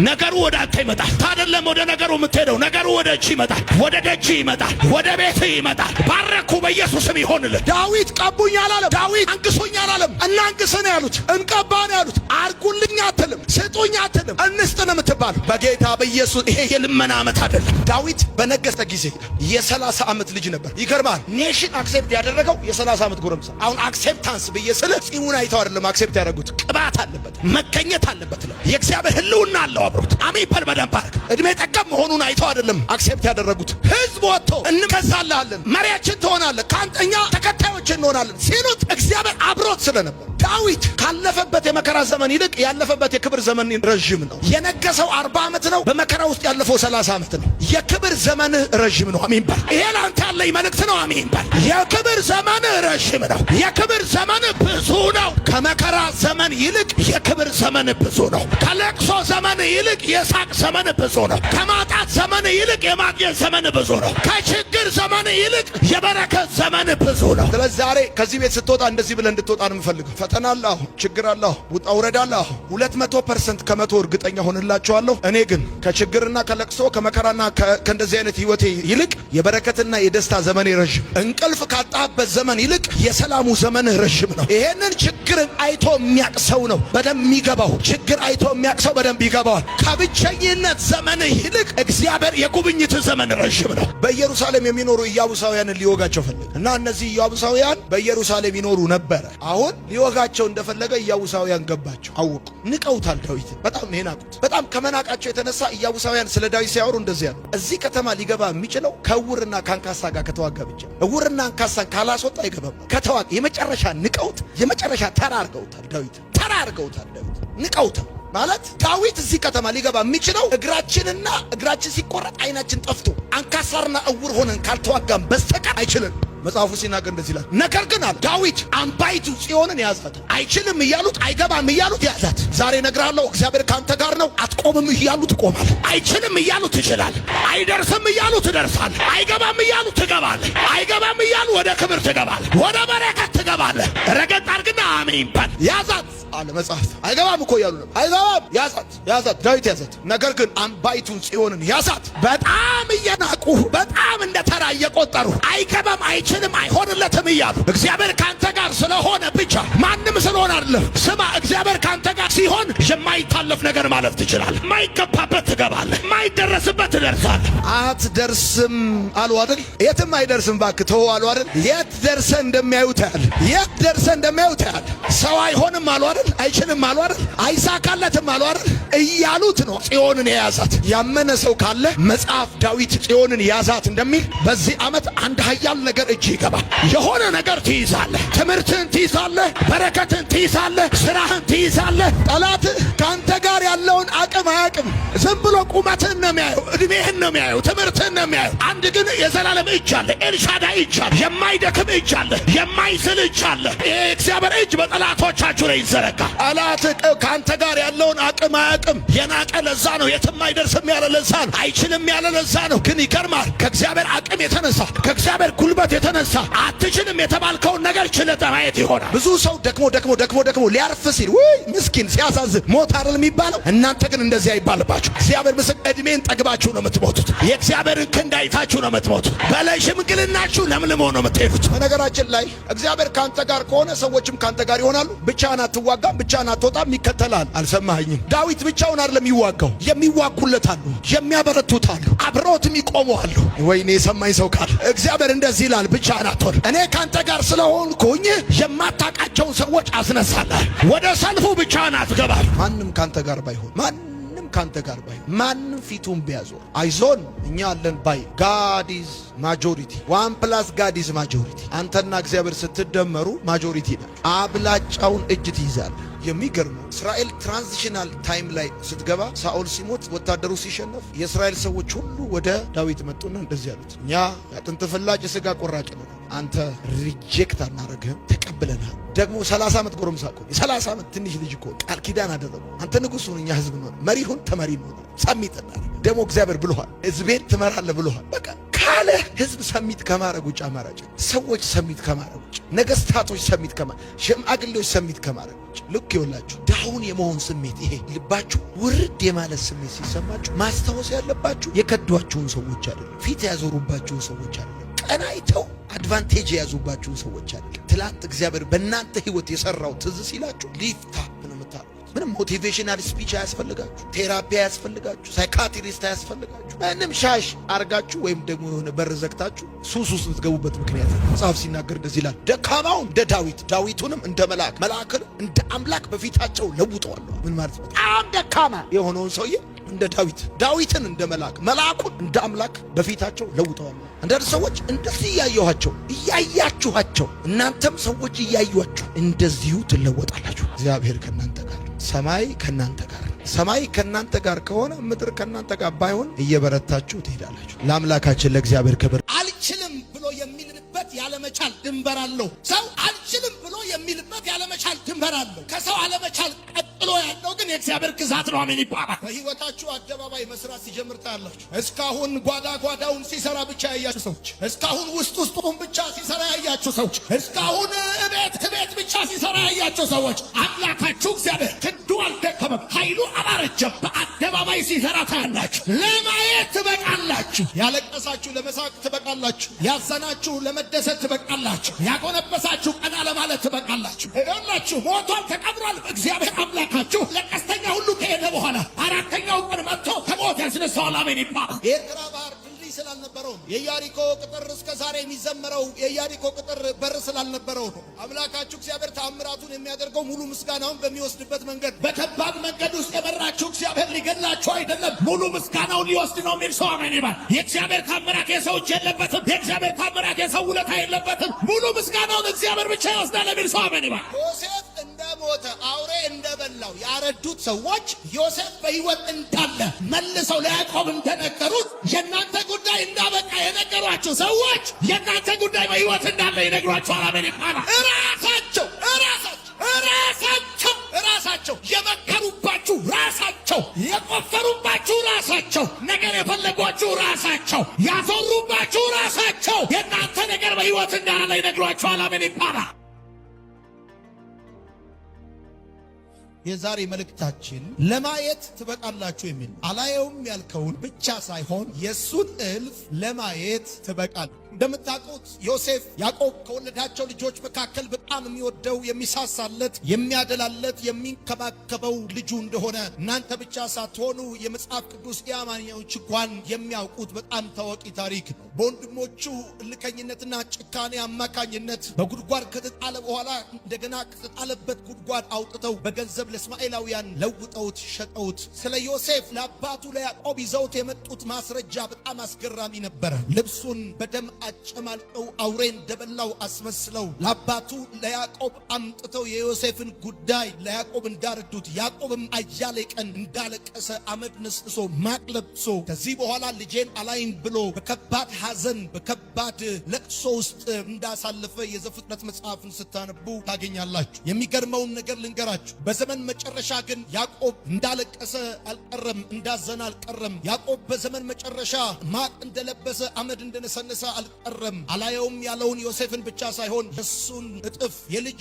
ነገሩ ወደ አንተ ይመጣል። ታደለም ወደ ነገሩ የምትሄደው፣ ነገሩ ወደ እጅ ይመጣል፣ ወደ ደጅ ይመጣል፣ ወደ ቤት ይመጣል። ባረኩ በኢየሱስም ይሆንልህ። ዳዊት ቀቡኝ አላለም፣ ዳዊት አንግሱኝ አላለም። እናንግስ ነው ያሉት፣ እንቀባ ነው ያሉት። አርጉልኝ አትልም፣ ስጡኝ አትልም፣ እንስጥ ነው የምትባለው በጌታ በኢየሱስ። ይሄ የልመና ዓመት አይደለም። ዳዊት በነገሰ ጊዜ የ30 ዓመት ልጅ ነበር። ይገርማል። ኔሽን አክሴፕት ያደረገው የ30 ዓመት ጎረምሳ። አሁን አክሴፕታንስ ብዬ ስለ ጺሙን አይተው አይደለም አክሴፕት ያደረጉት፣ ቅባት አለበት፣ መገኘት አለበት ነው። የእግዚአብሔር ህልውና አለው አብሮት። አሜን በል በደንብ አድርግ። እድሜ ጠገብ መሆኑን አይተው አይደለም አክሴፕት ያደረጉት። ህዝብ ወጥቶ እንገዛልሃለን፣ መሪያችን ትሆናለህ፣ ከአንተኛ ተከታዮች እንሆናለን ሲሉት እግዚአብሔር አብሮት ስለነበር ዳዊት ካለፈበት የመከራ ዘመን ይልቅ ያለፈበት የክብር ዘመን ረዥም ነው። የነገሰው 40 ዓመት ነው። በመከራ ውስጥ ያለፈው 30 ዓመት ነው። የክብር ዘመንህ ረዥም ነው። አሜን በል። ይሄ ለአንተ ያለኝ መልእክት ነው። አሜን በል። የክብር ዘመንህ ረዥም ነው። የክብር ዘመንህ ብዙ ነው። ከመከራ ዘመን ይልቅ የክብር ዘመን ብዙ ነው። ከለቅሶ ዘመን ይልቅ የሳቅ ዘመን ብዙ ነው። ከማጣት ዘመን ይልቅ የማግኘት ዘመን ብዙ ነው። ከችግር ዘመን ይልቅ የበረከት ዘመን ብዙ ነው። ስለዚህ ዛሬ ከዚህ ቤት ስትወጣ እንደዚህ ብለህ እንድትወጣ ነው የምፈልገው። ፈተና አለ፣ ችግር አለ፣ ውጣ ውረድ አለ። 200% ከመቶ እርግጠኛ ሆንላችኋለሁ። እኔ ግን ከችግርና ከለቅሶ ከመከራና ከእንደዚህ አይነት ህይወቴ ይልቅ የበረከትና የደስታ ዘመኔ ረዥም፣ እንቅልፍ ካጣበት ዘመን ይልቅ የሰላሙ ዘመን ረዥም ነው። ይሄንን ችግር አይቶ የሚያቅሰው ነው በደንብ የሚገባው። ችግር አይቶ የሚያቅሰው በደንብ ይገባዋል። ከብቸኝነት ዘመን ይልቅ እግዚአብሔር የጉብኝት ዘመን ረዥም ነው። በኢየሩሳሌም የሚኖሩ ኢያቡሳውያንን ሊወጋቸው ፈለገ እና እነዚህ ኢያቡሳውያን በኢየሩሳሌም ይኖሩ ነበረ። አሁን ሊወጋቸው እንደፈለገ ኢያቡሳውያን ገባቸው፣ አወቁ፣ ንቀውታል ዳዊት። በጣም ናቁት። በጣም ከመናቃቸው የተነሳ ኢያቡሳውያን ስለ ዳዊት ሲያወሩ እንደዚህ ያሉ፣ እዚህ ከተማ ሊገባ የሚችለው ከዕውርና ከአንካሳ ጋር ከተዋጋ ብቻ። ዕውርና አንካሳን ካላስወጣ አይገባም። ከተዋጋ የመጨረሻ ንቀውት፣ የመጨረሻ ተራ አድርገውታል ዳዊት። ተራ አድርገውታል ዳዊት፣ ንቀውታል። ማለት ዳዊት እዚህ ከተማ ሊገባ የሚችለው እግራችን ሲቆረጥ አይናችን ጠፍቶ አንካሳርና ዕውር ሆነን ካልተዋጋም በስተቀር አይችልም። መጽሐፉ ሲናገር እንደዚህ ይላል። ነገር ግን አለ ዳዊት አምባይቱ ጽዮንን ያዛት። አይችልም እያሉት አይገባም እያሉት ያዛት። ዛሬ እነግርሃለሁ እግዚአብሔር ካንተ ጋር ነው። አትቆምም እያሉ ትቆማለህ። አይችልም እያሉ ትችላለህ። አይደርስም እያሉ ትደርሳለህ። አይገባም እያሉ ትገባለህ። አይገባም እያሉ ወደ ክብር ትገባለህ፣ ወደ በረከት ትገባለህ። ረገጥ አድርግና አሜን በል። ያዛት አለ መጽሐፍ። አይገባም እኮ እያሉ ነው። አይገባም፣ ያዛት ዳዊት ያዛት። ነገር ግን አምባይቱን ጽዮንን ያዛት። በጣም እየናቁ በጣም እንደ ተራ እየቆጠሩ አይገባም አይችልም አይሆንለትም እያሉ እግዚአብሔር ካንተ ጋር ስለሆነ ብቻ ማንም ስለሆነ አይደለም። ስማ፣ እግዚአብሔር ካንተ ጋር ሲሆን የማይታለፍ ነገር ማለት ትችላለህ። የማይገባበት ትገባለህ፣ የማይደረስበት ትደርሳለህ። አትደርስም አሉ አይደል? የትም አይደርስም እባክህ ተው አሉ አይደል? የት ደርሰህ እንደሚያዩ ታያለህ። የት ደርሰህ እንደሚያዩ ታያለህ። ሰው አይሆንም አሉ አይደል? አይችልም አሉ አይደል? አይሳካለትም አሉ አይደል? እያሉት ነው ጽዮንን የያዛት። ያመነ ሰው ካለ መጽሐፍ ዳዊት ጽዮንን ያዛት እንደሚል በዚህ ዓመት አንድ ኃያል ነገር እጅ ይገባል። የሆነ ነገር ትይዛለህ። ትምህርትን ትይዛለህ፣ በረከትን ትይዛለህ፣ ስራህን ትይዛለህ። ጠላትህ ካንተ ጋር ያለውን አቅም አያቅም። ዝም ብሎ ቁመትህን ነው የሚያየው፣ እድሜህን ነው የሚያየው፣ ትምህርትህን ነው የሚያየው። አንድ ግን የዘላለም እጅ አለ፣ ኤልሻዳይ እጅ አለ፣ የማይደክም እጅ አለ፣ የማይዝል እጅ አለ። ይሄ እግዚአብሔር እጅ በጠላቶቻችሁ ላይ ይዘረጋ። ጠላትህ ካንተ ጋር ያለውን አቅም አያቅም። የናቀ ለዛ ነው። የትም አይደርስም ያለ ለዛ ነው። አይችልም ያለ ለዛ ነው። ግን ይገርማል፣ ከእግዚአብሔር አቅም የተነሳ ከእግዚአብሔር ጉልበት የተነሳ አትችልም የተባልከውን ነገር ችለህ ማየት ይሆናል። ብዙ ሰው ደክሞ ሊያርፍ ሲል ወይ ምስኪን ሲያሳዝን ሞት አይደል የሚባለው? እናንተ ግን እንደዚህ አይባልባችሁ። እግዚአብሔር ምስክ እድሜን ጠግባችሁ ነው የምትሞቱት። የእግዚአብሔርን ክንድ አይታችሁ ነው የምትሞቱት። በለሽምግልናችሁ ለምልሞ ነው የምትሄዱት። በነገራችን ላይ እግዚአብሔር ካንተ ጋር ከሆነ ሰዎችም ካንተ ጋር ይሆናሉ። ብቻህን አትዋጋም፣ ብቻህን አትወጣም፣ ይከተላል። አልሰማኸኝም? ዳዊት ብቻውን አይደለም የሚዋጋው፣ የሚዋጉለት አሉ፣ የሚያበረቱት አሉ፣ አብረውትም ይቆሙ አሉ። ወይኔ የሰማኝ ሰው ካለ እግዚአብሔር እንደዚህ ይላል፣ ብቻህን አትሆን። እኔ ካንተ ጋር ስለሆንኩኝ የማታውቃቸውን ሰዎች አስነሳለሁ። ወደ ሰልፉ ብቻህን አትገባም። ማንም ካንተ ጋር ባይሆን ማንም ፊቱን ቢያዞር አይዞን እኛ አለን ባይ ጋድ ኢዝ ማጆሪቲ። 1+ ጋድ ኢዝ ማጆሪቲ። አንተና እግዚአብሔር ስትደመሩ ማጆሪቲ ነው። አብላጫውን እጅ ትይዛለህ። የሚገርመው እስራኤል ትራንዚሽናል ታይም ላይ ስትገባ ሳኦል ሲሞት ወታደሩ ሲሸነፍ የእስራኤል ሰዎች ሁሉ ወደ ዳዊት መጡና እንደዚህ ያሉት፣ እኛ ያጥንት ፍላጭ ስጋ ቆራጭ ነው፣ አንተ ሪጀክት አናረግህም፣ ተቀብለናል። ደግሞ 30 ዓመት ጎረምሳ እኮ 30 ዓመት ትንሽ ልጅ እኮ ቃል ኪዳን አደረጉ። አንተ ንጉሥ ሁን፣ እኛ ህዝብ ነው፣ መሪ ሁን፣ ተመሪ ነው፣ ሰሚት እናረግ። ደግሞ እግዚአብሔር ብሎሃል፣ ህዝቤን ትመራለህ ብሎሃል። በቃ ካለ ህዝብ ሰሚት ከማረግ ውጭ አማራጭ፣ ሰዎች ሰሚት ከማረግ ውጭ፣ ነገስታቶች ሰሚት ከማረግ፣ ሽማግሌዎች ሰሚት ከማረግ ውጭ። ልክ ይወላችሁ ዳውን የመሆን ስሜት፣ ይሄ ልባችሁ ውርድ የማለት ስሜት ሲሰማችሁ ማስታወስ ያለባችሁ የከዷችሁን ሰዎች አይደለም፣ ፊት ያዞሩባችሁን ሰዎች አይደለም፣ ቀናይተው አድቫንቴጅ የያዙባችሁን ሰዎች አይደለም። ትላንት እግዚአብሔር በእናንተ ህይወት የሰራው ትዝ ሲላችሁ ሊፍት አፕ ነው የምታደርጉት። ምንም ሞቲቬሽናል ስፒች አያስፈልጋችሁ፣ ቴራፒ አያስፈልጋችሁ፣ ሳይካትሪስት አያስፈልጋችሁ። ምንም ሻሽ አርጋችሁ ወይም ደግሞ የሆነ በር ዘግታችሁ ሱስ ውስጥ የምትገቡበት ምክንያት መጽሐፍ ሲናገር እንደዚህ ይላል፣ ደካማውን እንደ ዳዊት ዳዊቱንም እንደ መልአክ መልአክን እንደ አምላክ በፊታቸው ለውጠዋለሁ። ምን ማለት ነው? በጣም ደካማ የሆነውን ሰውዬ እንደ ዳዊትን እንደ መልአክ መልአኩን እንደ አምላክ በፊታቸው ለውጠዋለሁ። አንዳንድ ሰዎች እንደዚህ እያያችኋቸው እናንተም ሰዎች እያዩአችሁ እንደዚሁ ትለወጣላችሁ። እግዚአብሔር ከእናንተ ጋር፣ ሰማይ ከእናንተ ጋር። ሰማይ ከእናንተ ጋር ከሆነ ምድር ከእናንተ ጋር ባይሆን እየበረታችሁ ትሄዳላችሁ። ለአምላካችን ለእግዚአብሔር ክብር። አልችልም ብሎ የሚልበት ያለመቻል ድንበር አለው። ሰው አልችልም ብሎ የሚልበት ያለመቻል ድንበር አለው። ከሰው አለመቻል ቀጥሎ ያለው ግን የእግዚአብሔር ግዛት ነው። አሜን ይባላል። በሕይወታችሁ አደባባይ መስራት ሲጀምር ታያላችሁ። እስካሁን ጓዳውን ሲሰራ ብቻ ያያችሁ ሰዎች፣ እስካሁን ውስጡን ብቻ ሲሰራ ያያችሁ ሰዎች፣ እስካሁን እቤት ብቻ ሲሰራ ያያችሁ ሰዎች፣ አምላካችሁ እግዚአብሔር ክንዱ አልደከመም፣ ኃይሉ አላረጀም። በአደባባይ ሲሰራ ታያላችሁ። ለማየት ትበቃላችሁ። ያለቀሳችሁ ለመሳቅ ትበቃላችሁ። ያዘናችሁ ለመደሰት ትበቃላችሁ። ያጎነበሳችሁ ቀና ለማለት ትበቃላችሁ። ይኸውላችሁ ሞቷል፣ ተቀብሯል። እግዚአብሔር አምላካችሁ ለቀስተኛ ሁሉ ከሄደ በኋላ አራተኛው ቀን መጥቶ ከሞት ያስነሳዋል። አሜን ይባላል። የኤርትራ ባህር ድልድይ ስላልነበረው የኢያሪኮ ቅጥር እስከ ዛሬ የሚዘመረው የኢያሪኮ ቅጥር በር ስላልነበረው ነው። አምላካችሁ እግዚአብሔር ተአምራቱን የሚያደርገው ሙሉ ምስጋናውን በሚወስድበት መንገድ፣ በከባድ መንገድ ውስጥ የመራችሁ እግዚአብሔር ሊገላችሁ አይደለም፣ ሙሉ ምስጋናውን ሊወስድ ነው የሚል ሰው አሜን ይባል። የእግዚአብሔር ታምራት የሰው እጅ የለበትም። የእግዚአብሔር ታምራት የሰው ውለታ የለበትም። ሙሉ ምስጋናውን እግዚአብሔር ብቻ ይወስዳል የሚል ሰው አሜን ይባል። ዮሴፍ እንደሞተ አውሬ እንደበላው ያረዱት ሰዎች ዮሴፍ በሕይወት እንዳለ መልሰው ለያዕቆብ እንደነገሩት የእናንተ ጉዳይ እንዳበቃ የነገሯችሁ ሰዎች የእናንተ ጉዳይ በሕይወት እንዳለ ይነግሯችኋል። አሜን ይባላል። ራሳቸው የመከሩባችሁ ራሳቸው፣ የቆፈሩባችሁ ራሳቸው፣ ነገር የፈለጓችሁ ራሳቸው፣ ያዞሩባችሁ ራሳቸው የእናንተ ነገር በሕይወት እንዳለ ይነግሯችኋል። አሜን ይባላል። የዛሬ መልእክታችን ለማየት ትበቃላችሁ የሚል አላየውም ያልከውን ብቻ ሳይሆን የሱን እልፍ ለማየት ትበቃል። እንደምታውቁት ዮሴፍ ያዕቆብ ከወለዳቸው ልጆች መካከል በጣም የሚወደው የሚሳሳለት፣ የሚያደላለት፣ የሚንከባከበው ልጁ እንደሆነ እናንተ ብቻ ሳትሆኑ የመጽሐፍ ቅዱስ ኢአማኞች እንኳን የሚያውቁት በጣም ታዋቂ ታሪክ ነው። በወንድሞቹ እልከኝነትና ጭካኔ አማካኝነት በጉድጓድ ከተጣለ በኋላ እንደገና ከተጣለበት ጉድጓድ አውጥተው በገንዘብ ለእስማኤላውያን ለውጠውት ሸጠውት። ስለ ዮሴፍ ለአባቱ ለያዕቆብ ይዘውት የመጡት ማስረጃ በጣም አስገራሚ ነበረ። ልብሱን በደም አጨማልቀው አውሬ እንደበላው አስመስለው ለአባቱ ለያዕቆብ አምጥተው የዮሴፍን ጉዳይ ለያዕቆብ እንዳረዱት፣ ያዕቆብም አያሌ ቀን እንዳለቀሰ አመድ ነስንሶ ማቅ ለብሶ ከዚህ በኋላ ልጄን አላይም ብሎ በከባድ ሐዘን በከባድ ለቅሶ ውስጥ እንዳሳለፈ የዘፍጥረት መጽሐፍን ስታነቡ ታገኛላችሁ። የሚገርመውን ነገር ልንገራችሁ። በዘመን መጨረሻ ግን ያዕቆብ እንዳለቀሰ አልቀረም፣ እንዳዘነ አልቀረም። ያዕቆብ በዘመን መጨረሻ ማቅ እንደለበሰ አመድ እንደነሰነሰ አልቀረም። አላየውም ያለውን ዮሴፍን ብቻ ሳይሆን የሱን እጥፍ የልጅ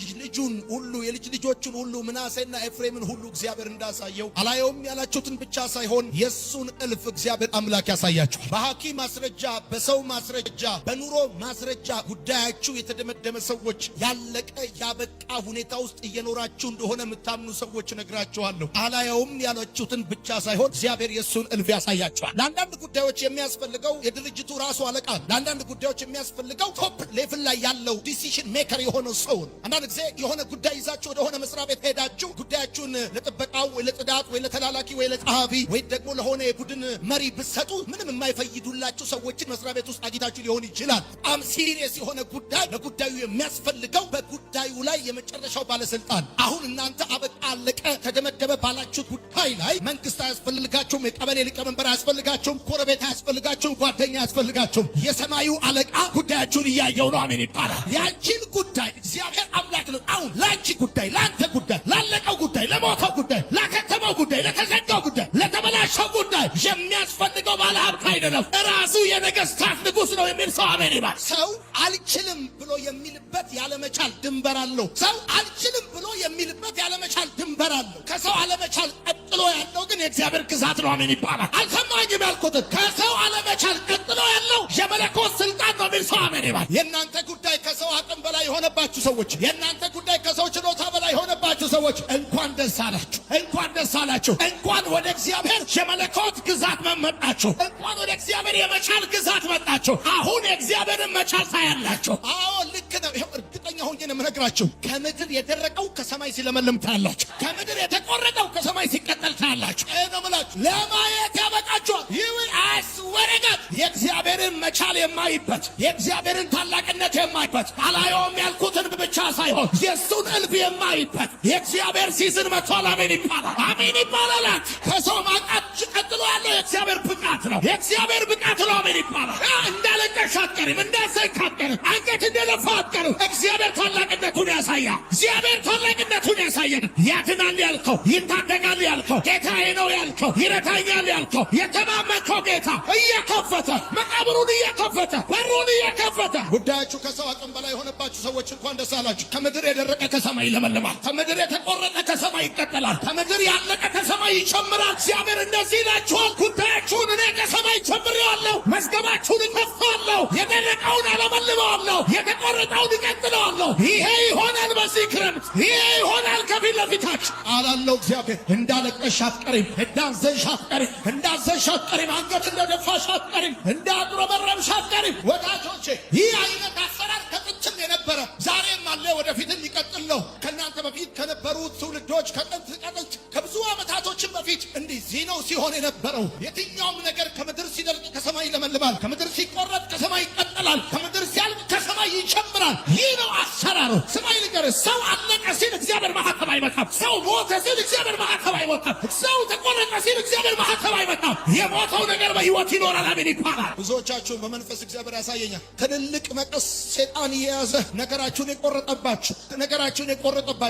ልጆቹን ሁሉ ምናሴና ኤፍሬምን ሁሉ እግዚአብሔር እንዳሳየው አላየውም ያላችሁትን ብቻ ሳይሆን የሱን እልፍ እግዚአብሔር አምላክ ያሳያችኋል። በሐኪም ማስረጃ፣ በሰው ማስረጃ፣ በኑሮ ማስረጃ ጉዳያችሁ የተደመደመ ሰዎች፣ ያለቀ ያበቃ ሁኔታ ውስጥ እየኖራችሁ እንደሆነ የምታምኑ ሰዎች ነግራችኋለሁ። አላየውም ያላችሁትን ብቻ ሳይሆን እግዚአብሔር የሱን እልፍ ያሳያችኋል። ለአንዳንድ ጉዳዮች የሚያስፈልገው የድርጅቱ ራሱ አለቃ፣ ለአንዳንድ ጉዳዮች የሚያስፈልገው ቶፕ ሌቭል ላይ ያለው ዲሲሽን ሜከር የሆነው ሰው ነው። አንዳንድ ጊዜ የሆነ ጉዳይ ይዛችሁ ወደሆነ መስሪያ ቤት ሄዳችሁ ጉዳያችሁን ለጥበቃው ወይ ለጽዳት ወይ ለተላላኪ ወይ ለጸሐፊ ወይ ደግሞ ለሆነ የቡድን መሪ ብትሰጡ ምንም የማይፈይዱላችሁ ሰዎችን መስሪያ ቤት ውስጥ አግኝታችሁ ሊሆን ይችላል። በጣም ሲሪየስ የሆነ ጉዳይ ለጉዳዩ የሚያስፈልገው በጉዳዩ ላይ የመጨረሻው ባለስልጣን። አሁን እናንተ አበቃ አለቀ ተደመደመ ባላችሁት ጉዳይ ላይ መንግስት አያስፈልጋችሁም፣ የቀበሌ ሊቀመንበር አያስፈልጋችሁም፣ ጎረቤት አያስፈልጋችሁም፣ ጓደኛ አያስፈልጋችሁም። የሰማዩ አለቃ ጉዳያችሁን እያየው ነው። አሜን ይባላል። ያንቺን ጉዳይ እግዚአብሔር አምላክ ነው። አሁን ለአንቺ ጉዳይ፣ ለአንተ ጉዳይ፣ ላለቀው ጉዳይ፣ ለሞተው ጉዳይ፣ ላከተመው ጉዳይ፣ ለተዘጋው ጉዳይ፣ ለተበላሸው ጉዳይ የሚያስፈልገው ባለ ሀብት አይደለም፣ ራሱ የነገስታት ንጉሥ ነው የሚል ሰው አሜን ይባል። ሰው አልችልም ብሎ የሚልበት ያለመቻል ድንበር አለው። ሰው አልችልም ብሎ የሚልበት ያለመቻል ድንበር አለው። ከሰው አለመቻል ቀጥሎ ያለው ግን የእግዚአብሔር ግዛት ነው። አሜን ይባላል። አልሰማኝም ያልኩትን ከሰው አለመቻል ቀጥሎ ያለው የመለኮት ስልጣን ነው የሚል ሰው አሜን ይባል። የእናንተ ጉዳይ ከሰው አቅም በላይ የሆነባችሁ ሰዎች፣ የእናንተ ጉዳይ ከሰው ችሎታ በላይ የሆነባችሁ ሰዎች እንኳን ደስ አላችሁ። እንኳን ደስ አላችሁ። እንኳን ወደ እግዚአብሔር የመለኮት ግዛት መጣችሁ። እንኳን ወደ እግዚአብሔር የመቻል ግዛት መጣችሁ። አሁን የእግዚአብሔርን መቻል ታያላችሁ። አዎ ልክ ነው። ይሄው እርግጠኛ ሆኜ ነው የምነግራችሁ። ከምድር የደረቀው ከሰማይ ሲለመልም ታያላችሁ። ከምድር የተቆረጠው ከሰማይ ሲቀጠል ታያላችሁ። ነው የምላችሁ። ለማየት ያበቃችኋል። ይሁን አስወረጋት የእግዚአብሔርን መቻል የማይበት የእግዚአብሔርን ታላቅነት የማይበት አላየውም ያልኩትን ብቻ ሳይሆን የሱን እልፍ የማይበት የእግዚአብሔር ሲዝን መጥቷል። አሜን ይባላል። አሜን ይባላል። ከሰው ማቃት ቀጥሎ ያለው የእግዚአብሔር ብቃት ነው። የእግዚአብሔር ብቃት ነው። አሜን ይባላል። እንዳለቀሽ አትቀሪም፣ እንዳዘንክ አትቀሪም፣ አንገት እንደለፋ አትቀሪም። እግዚአብሔር ታላቅነቱን ያሳያል። እግዚአብሔር ታላቅነቱን ያሳያል። ያድናል ያልከው፣ ይታደጋል ያልከው፣ ጌታዬ ነው ያልከው፣ ይረታኛል ያልከው የተማመንከው ጌታ እየከፈተ መቃብሩን እየከፈተ በሩን እየከፈተ ጉዳያችሁ ከሰው አቅም በላይ የሆነባችሁ ሰዎች እንኳን ደስ አላችሁ። ከምድር የደረቀ ከሰማይ ይለመልማል። ከምድር የተቆረጠ ከሰማይ ይቀጥላል። ከምድር ያለቀ ከሰማይ ይጨምራል። እግዚአብሔር እንደዚህ ይላችኋል፣ ጉዳያችሁን እኔ ከሰማይ ጨምሬዋለሁ፣ መዝገባችሁን እከፍታለሁ፣ የደረቀውን አለመልመዋለሁ፣ የተቆረጠውን እቀጥለዋለሁ። ይሄ ይሆናል በዚህ ክረምት፣ ይሄ ይሆናል ከፊት ለፊታችሁ አላለው እግዚአብሔር። እንዳለቀሽ አትቀሪም፣ እንዳዘንሽ አትቀሪም፣ እንዳዘንሽ አትቀሪም፣ አንገት እንደደፋሽ አትቀሪም፣ እንዳጉረመረምሽ አትቀሪም። ወዳጆቼ ይህ አይነት አሰራር ከጥንትም የነበረ ዛሬም አለ፣ ወደፊትም ይቀጥል ነው። ከእናንተ በፊት ከነበሩት ትውልዶች ከጥንት ቀጥንት ከብዙ ዓመታቶችም በፊት እንደዚህ ነው ሲሆን የነበረው። የትኛውም ነገር ከምድር ሲደርቅ ከሰማይ ይለመልማል፣ ከምድር ሲቆረጥ ከሰማይ ይቀጥላል፣ ከምድር ሲያልቅ ከሰማይ ይጨምራል። ይህ ነው አሰራሩ። ስማይ ንገር፣ ሰው አለቀ ሲል እግዚአብሔር ማህተም አይመታም። ሰው ሞተ ሲል እግዚአብሔር ማህተም አይመታም። ሰው ተቆረጠ ሲል እግዚአብሔር ማህተም አይመታም። የሞተው ነገር በሕይወት ይኖራል። አሜን ይባላል። ብዙዎቻችሁን በመንፈስ እግዚአብሔር ያሳየኛል። ትልልቅ መቀስ ሰይጣን የያዘ ነገራችሁን የቆረጠባችሁ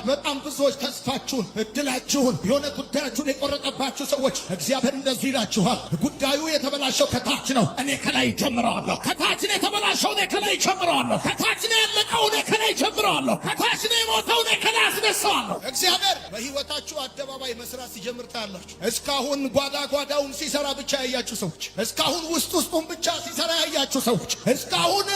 በጣም ብዙዎች ተስፋችሁን፣ እድላችሁን፣ የሆነ ጉዳያችሁን የቆረጠባችሁ ሰዎች እግዚአብሔር እንደዚህ ይላችኋል፣ ጉዳዩ የተበላሸው ከታች ነው፣ እኔ ከላይ ጀምረዋለሁ። ከታች ነው የተበላሸው፣ እኔ ከላይ ጀምረዋለሁ። ከታች ነው ያለቀው፣ እኔ ከላይ ጀምረዋለሁ። ከታች ነው የሞተው፣ እኔ ከላይ አስነሳዋለሁ። እግዚአብሔር በሕይወታችሁ አደባባይ መስራት ሲጀምር ታያላችሁ። እስካሁን ጓዳውን ሲሰራ ብቻ ያያችሁ ሰዎች፣ እስካሁን ውስጡን ብቻ ሲሰራ ያያችሁ ሰዎች፣ እስካሁን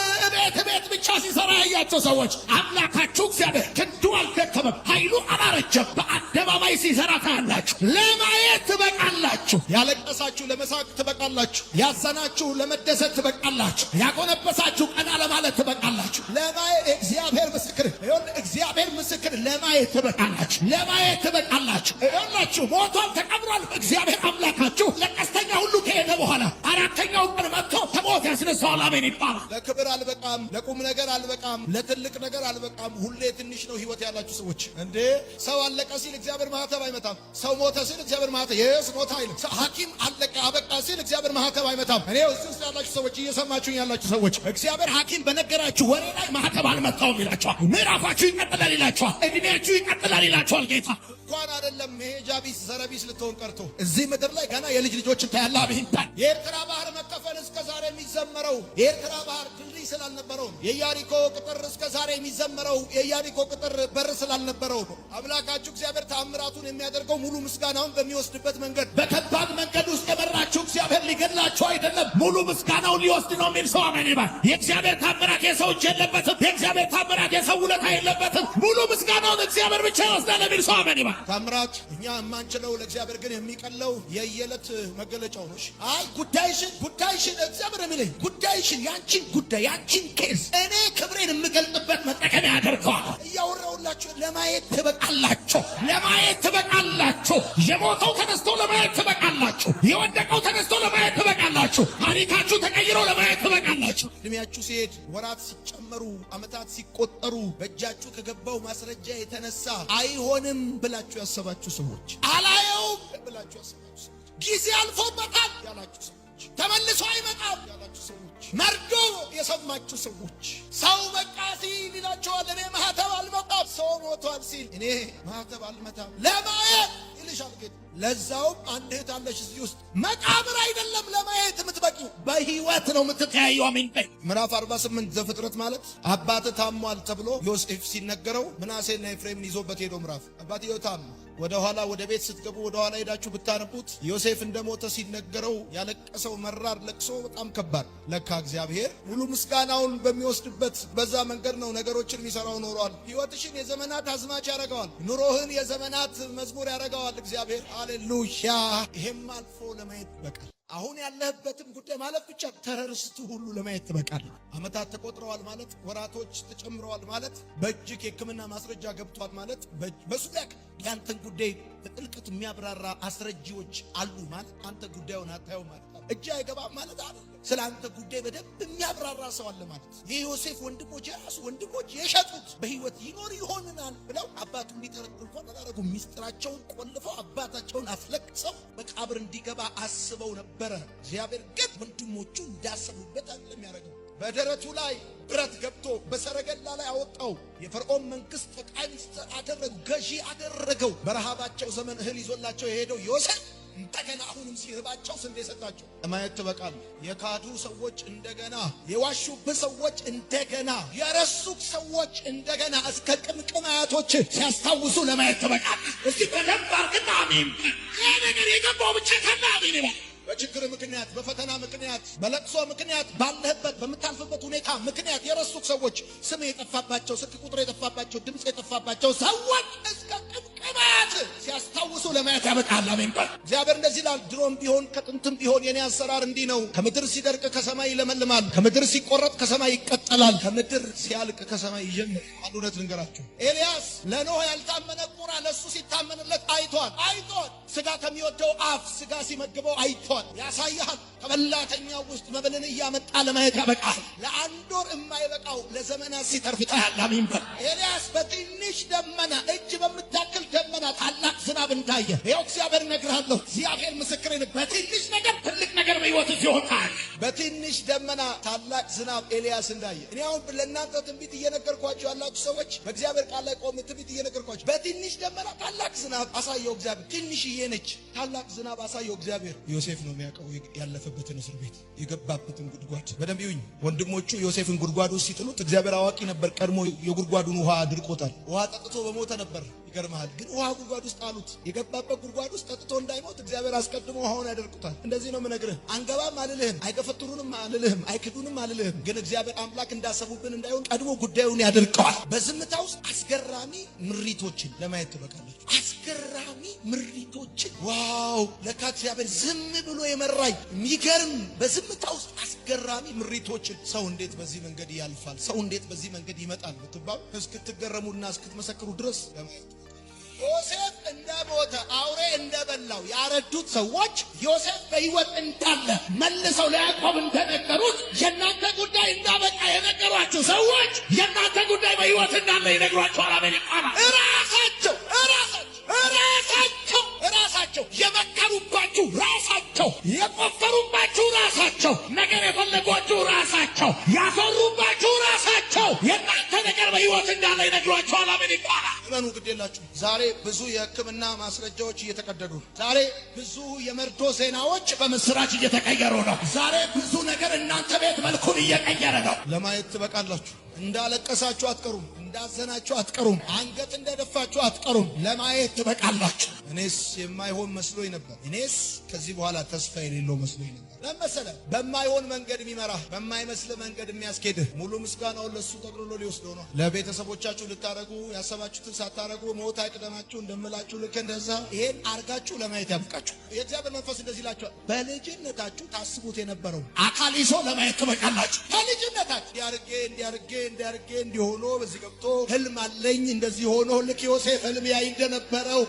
ቤት ብቻ ሲሰራ ያያችሁ ሰዎች አምላካችሁ እግዚአብሔር ክንዱ አልደከመም፣ ኃይሉ አላረጀም። በአደባባይ ሲሰራ ታያላችሁ። ለማየት ትበቃላችሁ። ያለቀሳችሁ ለመሳቅ ትበቃላችሁ። ያዘናችሁ ለመደሰት ትበቃላችሁ። ያጎነበሳችሁ ቀና ለማለት ትበቃላችሁ። ለማየት እግዚአብሔር ምስክር ይሁን። እግዚአብሔር ምስክር ለማየት ትበቃላችሁ። ለማየት ትበቃላችሁ። ይሁንላችሁ። ሞቷል፣ ተቀብሯል። እግዚአብሔር አምላካችሁ ለቀስተኛ ሁሉ ከሄደ በኋላ አራተኛው ቀን መጥቶ ከሞት ያስነሳዋል። አሜን ይባላል። ለክብር አልበቃም፣ ለቁም ነገር አልበቃም፣ ለትልቅ ነገር አልበቃም። ሁሌ ትንሽ ነው ህይወት ያላችሁ ሰዎች እንዴ! ሰው አለቀ ሲል እግዚአብሔር ማህተብ አይመታም። ሰው ሞተ ሲል እግዚአብሔር ማህተብ ሞተ አይልም። ሐኪም አለቀ አበቃ ሲል እግዚአብሔር ማህተብ አይመታም። እኔ እዚህ ውስጥ ያላችሁ ሰዎች፣ እየሰማችሁኝ ያላችሁ ሰዎች እግዚአብሔር ሐኪም በነገራችሁ ወሬ ላይ ማህተብ አልመታውም ይላችኋል። ምዕራፋችሁ ይቀጥላል ይላችኋል። እድሜያችሁ ይቀጥላል ይላችኋል ጌታ። እንኳን አይደለም መሄጃ ቢስ ዘረቢስ ልትሆን ቀርቶ እዚህ ምድር ላይ ገና የልጅ ልጆችን ታያላ። አብሂንታል የኤርትራ ባህር መከፈል እስከ ዛሬ የሚዘመረው የኤርትራ ባህር ድልድይ ስላልነበረው፣ የኢያሪኮ ቅጥር እስከ ዛሬ የሚዘመረው የኢያሪኮ ቅጥር በር ስላልነበረው ነው። አምላካችሁ እግዚአብሔር ተአምራቱን የሚያደርገው ሙሉ ምስጋናውን በሚወስድበት መንገድ፣ በከባድ መንገድ ውስጥ የመራችሁ እግዚአብሔር ሊገድላችሁ አይደለም፣ ሙሉ ምስጋናውን ሊወስድ ነው የሚል ሰው አሜን ይባል። የእግዚአብሔር ታምራት የሰው እጅ የለበትም። የእግዚአብሔር ታምራት የሰው ውለታ የለበትም። ሙሉ ምስጋናውን እግዚአብሔር ብቻ ይወስዳል የሚል ሰው አሜን ይባል። ታምራት እኛ የማንችለው ለእግዚአብሔር ግን የሚቀለው የየዕለት መገለጫው ነው። አይ ጉዳይሽን እግዚአብሔር የሚለኝ ጉዳይሽን፣ ያንቺን ጉዳይ፣ ያንቺን ኬስ እኔ ክብሬን የምገልጥበት መጠቀሚያ ያደርገዋል። እያወራሁላችሁ ለማየት ትበቃላችሁ። ለማየት ትበቃላችሁ። የሞተው ተነስቶ ለማየት ትበቃላችሁ። የወደቀው ተነስቶ ለማየት ትበቃላችሁ። ታሪካችሁ ተቀይሮ ለማየት ትበቃላችሁ። እድሜያችሁ ሲሄድ፣ ወራት ሲጨመሩ፣ ዓመታት ሲቆጠሩ በእጃችሁ ከገባው ማስረጃ የተነሳ አይሆንም ብላችሁ ያሰባችሁ ሰዎች፣ አላየውም ብላችሁ ያሰባችሁ ሰዎች፣ ጊዜ አልፎበታል ያላችሁ ሰዎች፣ ተመልሶ አይመጣም ያላችሁ ሰዎች፣ መርዶ የሰማችሁ ሰዎች፣ ሰው በቃ ሲል ይላችኋል፣ እኔ ማህተብ አልመጣም። ሰው ሞቷል ሲል እኔ ማህተብ አልመታም ለማየት ይልሻል ጌታ። ለዛውም አንድ እህት አለሽ እዚህ ውስጥ መቃብር አይደለም ለማየት የምትበቂው፣ በህይወት ነው የምትተያየው። አሜን በይ። ምዕራፍ 48 ዘፍጥረት ማለት አባት ታሟል ተብሎ ዮሴፍ ሲነገረው ምናሴና ኤፍሬምን ይዞበት ሄዶ ምዕራፍ አባትየው ታሟል። ወደ ኋላ ወደ ቤት ስትገቡ ወደ ኋላ ሄዳችሁ ብታነቡት ዮሴፍ እንደሞተ ሲነገረው ያለቀሰው መራር ለቅሶ በጣም ከባድ። ለካ እግዚአብሔር ሙሉ ምስጋናውን በሚወስድበት በዛ መንገድ ነው ነገሮችን የሚሰራው ኖሯል። ህይወትሽን የዘመናት አዝማች ያደርገዋል። ኑሮህን የዘመናት መዝሙር ያደርገዋል። እግዚአብሔር። ሃሌሉያ። ይሄም አልፎ ለማየት በቃል አሁን ያለህበትን ጉዳይ ማለት ብቻ ተረርስቱ ሁሉ ለማየት ትበቃል። አመታት ተቆጥረዋል ማለት፣ ወራቶች ተጨምረዋል ማለት፣ በእጅግ የሕክምና ማስረጃ ገብቷል ማለት፣ በሱዳቅ ያንተን ጉዳይ በጥልቀት የሚያብራራ አስረጂዎች አሉ ማለት፣ አንተ ጉዳዩን አታየው ማለት፣ እጅ አይገባም ማለት አይደለም። ስለ አንተ ጉዳይ በደንብ የሚያብራራ ሰው አለ ማለት። የዮሴፍ ወንድሞች የራሱ ወንድሞች የሸጡት በህይወት ይኖር ይሆንናል ብለው አባቱ እንዲጠረጥር እንኳን አላደረጉ። ሚስጥራቸውን ቆልፈው አባታቸውን አስለቅሰው መቃብር እንዲገባ አስበው ነበረ። እግዚአብሔር ግን ወንድሞቹ እንዳሰቡበት አይደለም ያደረገው። በደረቱ ላይ ብረት ገብቶ በሰረገላ ላይ አወጣው። የፈርዖን መንግስት ጠቅላይ ሚኒስትር አደረገው፣ ገዢ አደረገው። በረሃባቸው ዘመን እህል ይዞላቸው የሄደው ዮሴፍ እንደገና አሁንም ሲርባቸው ስንዴ ሰጣቸው። ለማየት ትበቃል። የካዱ ሰዎች እንደገና፣ የዋሹብህ ሰዎች እንደገና፣ የረሱት ሰዎች እንደገና እስከ ቅምቅም አያቶች ሲያስታውሱ ለማየት ትበቃል። እስቲ በደንብ አርግና አሜን። ይህ ነገር የገባው ብቻ ከና አሜን ይበል። በችግር ምክንያት፣ በፈተና ምክንያት፣ በለቅሶ ምክንያት፣ ባለህበት በምታልፍበት ሁኔታ ምክንያት የረሱት ሰዎች፣ ስም የጠፋባቸው፣ ስልክ ቁጥር የጠፋባቸው፣ ድምፅ የጠፋባቸው ሰዎች እስከ ቅምቅማት ሲያስታውሱ ለማየት ያበቃል። አሜን በል። እግዚአብሔር እንደዚህ ይላል፣ ድሮም ቢሆን ከጥንትም ቢሆን የኔ አሰራር እንዲህ ነው። ከምድር ሲደርቅ ከሰማይ ይለመልማል፣ ከምድር ሲቆረጥ ከሰማይ ይቀጠላል፣ ከምድር ሲያልቅ ከሰማይ ይጀምር። አንድ እውነት ልንገራችሁ፣ ኤልያስ ለኖህ ያልታመነ ቁራ ለሱ ሲታመንለት አይቷል። ስጋ ከሚወደው አፍ ስጋ ሲመግበው አይቷል። ያሳያል። ከበላተኛው ውስጥ መብልን እያመጣ ለማየት ያበቃል። ለአንድ ወር የማይበቃው ለዘመናት ሲተርፍ ታያል። አሜን በል። ኤልያስ በትንሽ ደመና፣ እጅ በምታክል ደመና ታላቅ ዝናብ እንዳየ ይኸው እግዚአብሔር እነግርሃለሁ፣ እግዚአብሔር ምስክሬ ነው። በትንሽ ነገር ትልቅ ነገር በሕይወት ሲሆን በትንሽ ደመና ታላቅ ዝናብ ኤልያስ እንዳየ። እኔ አሁን ለእናንተ ትንቢት እየነገርኳቸው ያላችሁ ሰዎች በእግዚአብሔር ቃል ላይ ቆሜ ትንቢት እየነገርኳቸው፣ በትንሽ ደመና ታላቅ ዝናብ አሳየው እግዚአብሔር። ትንሽዬ ነች፣ ታላቅ ዝናብ አሳየው እግዚአብሔር። ዮሴፍ ነው የሚያውቀው ያለፈበትን እስር ቤት የገባበትን ጉድጓድ። በደንብ ይሁኝ። ወንድሞቹ ዮሴፍን ጉድጓድ ውስጥ ሲጥሉት እግዚአብሔር አዋቂ ነበር። ቀድሞ የጉድጓዱን ውሃ አድርቆታል። ውሃ ጠጥቶ በሞተ ነበር። ይገርምሃል። ግን ውሃ ጉድጓድ ውስጥ አሉት። የገባበት ጉድጓድ ውስጥ ጠጥቶ እንዳይሞት እግዚአብሔር አስቀድሞ ውሃውን ያደርቁታል። እንደዚህ ነው የምነግርህ። አንገባም አልልህም፣ አይገፈትሩንም አልልህም፣ አይክዱንም አልልህም። ግን እግዚአብሔር አምላክ እንዳሰቡብን እንዳይሆን ቀድሞ ጉዳዩን ያደርቀዋል። በዝምታ ውስጥ አስገራሚ ምሪቶችን ለማየት ትበቃለች። አስገራሚ ምሪቶችን። ዋው! ለካ እግዚአብሔር ዝም ብሎ የመራኝ የሚገርም። በዝምታ ውስጥ አስገራሚ ምሪቶችን። ሰው እንዴት በዚህ መንገድ ያልፋል? ሰው እንዴት በዚህ መንገድ ይመጣል ብትባሉ እስክትገረሙና እስክትመሰክሩ ድረስ ለማየት ዮሴፍ እንደሞተ አውሬ እንደበላው ያረዱት ሰዎች ዮሴፍ በሕይወት እንዳለ መልሰው ለያዕቆብ እንደነገሩት የእናንተ ጉዳይ እንዳበቃ የነገሯችሁ ሰዎች የእናንተ ጉዳይ በሕይወት እንዳለ ይነግሯችኋል። አሜን ይባላል። ራሳቸው የመከሩባችሁ ራሳቸው፣ የቆፈሩባችሁ ራሳቸው፣ ነገር የፈለጓችሁ ራሳቸው፣ ያፈሩባችሁ ራሳቸው የእናንተ ነገር በሕይወት እንዳለ ይነግሯችኋል። አሜን ይባላል። እመኑ፣ ግድ የላችሁ። ዛሬ ብዙ የሕክምና ማስረጃዎች እየተቀደዱ ነው። ዛሬ ብዙ የመርዶ ዜናዎች በምስራች እየተቀየሩ ነው። ዛሬ ብዙ ነገር እናንተ ቤት መልኩን እየቀየረ ነው። ለማየት ትበቃላችሁ። እንዳለቀሳችሁ አትቀሩም። እንዳዘናችሁ አትቀሩም። አንገት እንደደፋችሁ አትቀሩም። ለማየት ትበቃላችሁ። እኔስ የማይሆን መስሎኝ ነበር። እኔስ ከዚህ በኋላ ተስፋ የሌለው መስሎኝ ነበር። ለመሰለ በማይሆን መንገድ የሚመራህ በማይመስል መንገድ የሚያስኬድህ ሙሉ ምስጋናውን ለሱ ጠቅልሎ ሊወስደው ነው። ለቤተሰቦቻችሁ ልታረጉ ያሰባችሁትን ሳታረጉ ሞት አይቅደማችሁ እንደምላችሁ ልክ እንደዛ ይሄን አርጋችሁ ለማየት ያብቃችሁ። የእግዚአብሔር መንፈስ እንደዚህ ይላችኋል። በልጅነታችሁ ታስቡት የነበረው አካል ይዞ ለማየት ትበቃላችሁ። በልጅነታችሁ እንዲያርጌ እንዲሆኖ በዚህ ገብቶ ህልም አለኝ እንደዚህ ሆኖ ልክ ዮሴፍ ህልም ያይ እንደነበረው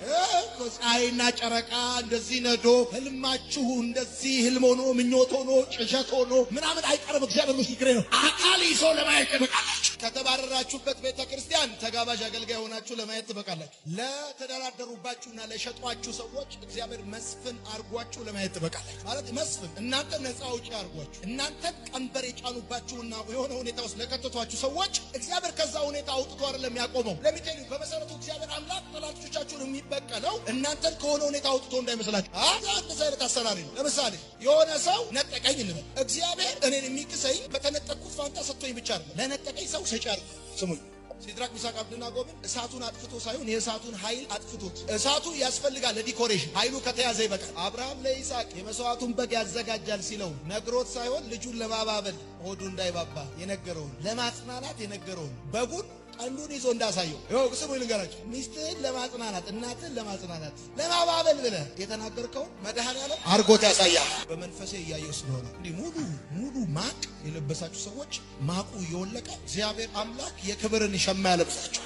ፀሐይና ጨረቃ እንደዚህ ነዶ ህልማችሁ እንደዚህ ህልም ሆኖ ምኞት ሆኖ ጭሸት ሆኖ ምናምን አይቀርም። እግዚአብሔር ምስክሬ ነው። አካል ይዞ ለማየት ትበቃላችሁ። ከተባረራችሁበት ቤተ ክርስቲያን ተጋባዥ አገልጋይ ሆናችሁ ለማየት ትበቃላችሁ። ለተደራደሩባችሁና ለሸጧችሁ ሰዎች እግዚአብሔር መስፍን አርጓችሁ ለማየት ትበቃላችሁ። ማለት መስፍን እናንተ ነፃ አውጪ አርጓችሁ እናንተን ቀንበር የጫኑባችሁና የሆነ ሁኔታ ውስጥ ለከተቷችሁ ሰዎች እግዚአብሔር ከዛ ሁኔታ አውጥቶ አይደለም ያቆመው። ለሚቴሉ በመሰረቱ እግዚአብሔር አምላክ ጠላቶቻችሁን የሚበቀለው እናንተን ከሆነ ሁኔታ አውጥቶ እንዳይመስላችሁ። እንደዛ አይነት አሰራሪ ነው። ለምሳሌ የሆነ ሰው ነጠቀኝ እንበል። እግዚአብሔር እኔን የሚክሰኝ በተነጠቅኩት ፋንታ ሰጥቶኝ ብቻ አይደለም፣ ለነጠቀኝ ሰው ሰጪ አይደለም። ስሙኝ፣ ሲድራቅ ሚሳቅ አብደናጎን እሳቱን አጥፍቶ ሳይሆን የእሳቱን ኃይል አጥፍቶት። እሳቱ ያስፈልጋል ለዲኮሬሽን፣ ኃይሉ ከተያዘ ይበቃል። አብርሃም ለይስሐቅ የመስዋዕቱን በግ ያዘጋጃል ሲለው ነግሮት ሳይሆን ልጁን ለማባበል ሆዱ እንዳይባባ የነገረውን፣ ለማጽናናት የነገረውን በጉን ቀንዱን ይዞ እንዳሳየው ይኸው ስሙ ልንገራችሁ። ሚስትህን ለማጽናናት እናትህን ለማጽናናት ለማባበል ብለህ የተናገርከው መድኃኔዓለም አርጎት ያሳያል። በመንፈሴ እያየው ስለሆነ እንዲህ ሙሉ ማቅ የለበሳችሁ ሰዎች ማቁ እየወለቀ እግዚአብሔር አምላክ የክብርን ሸማ ያለብሳችሁ።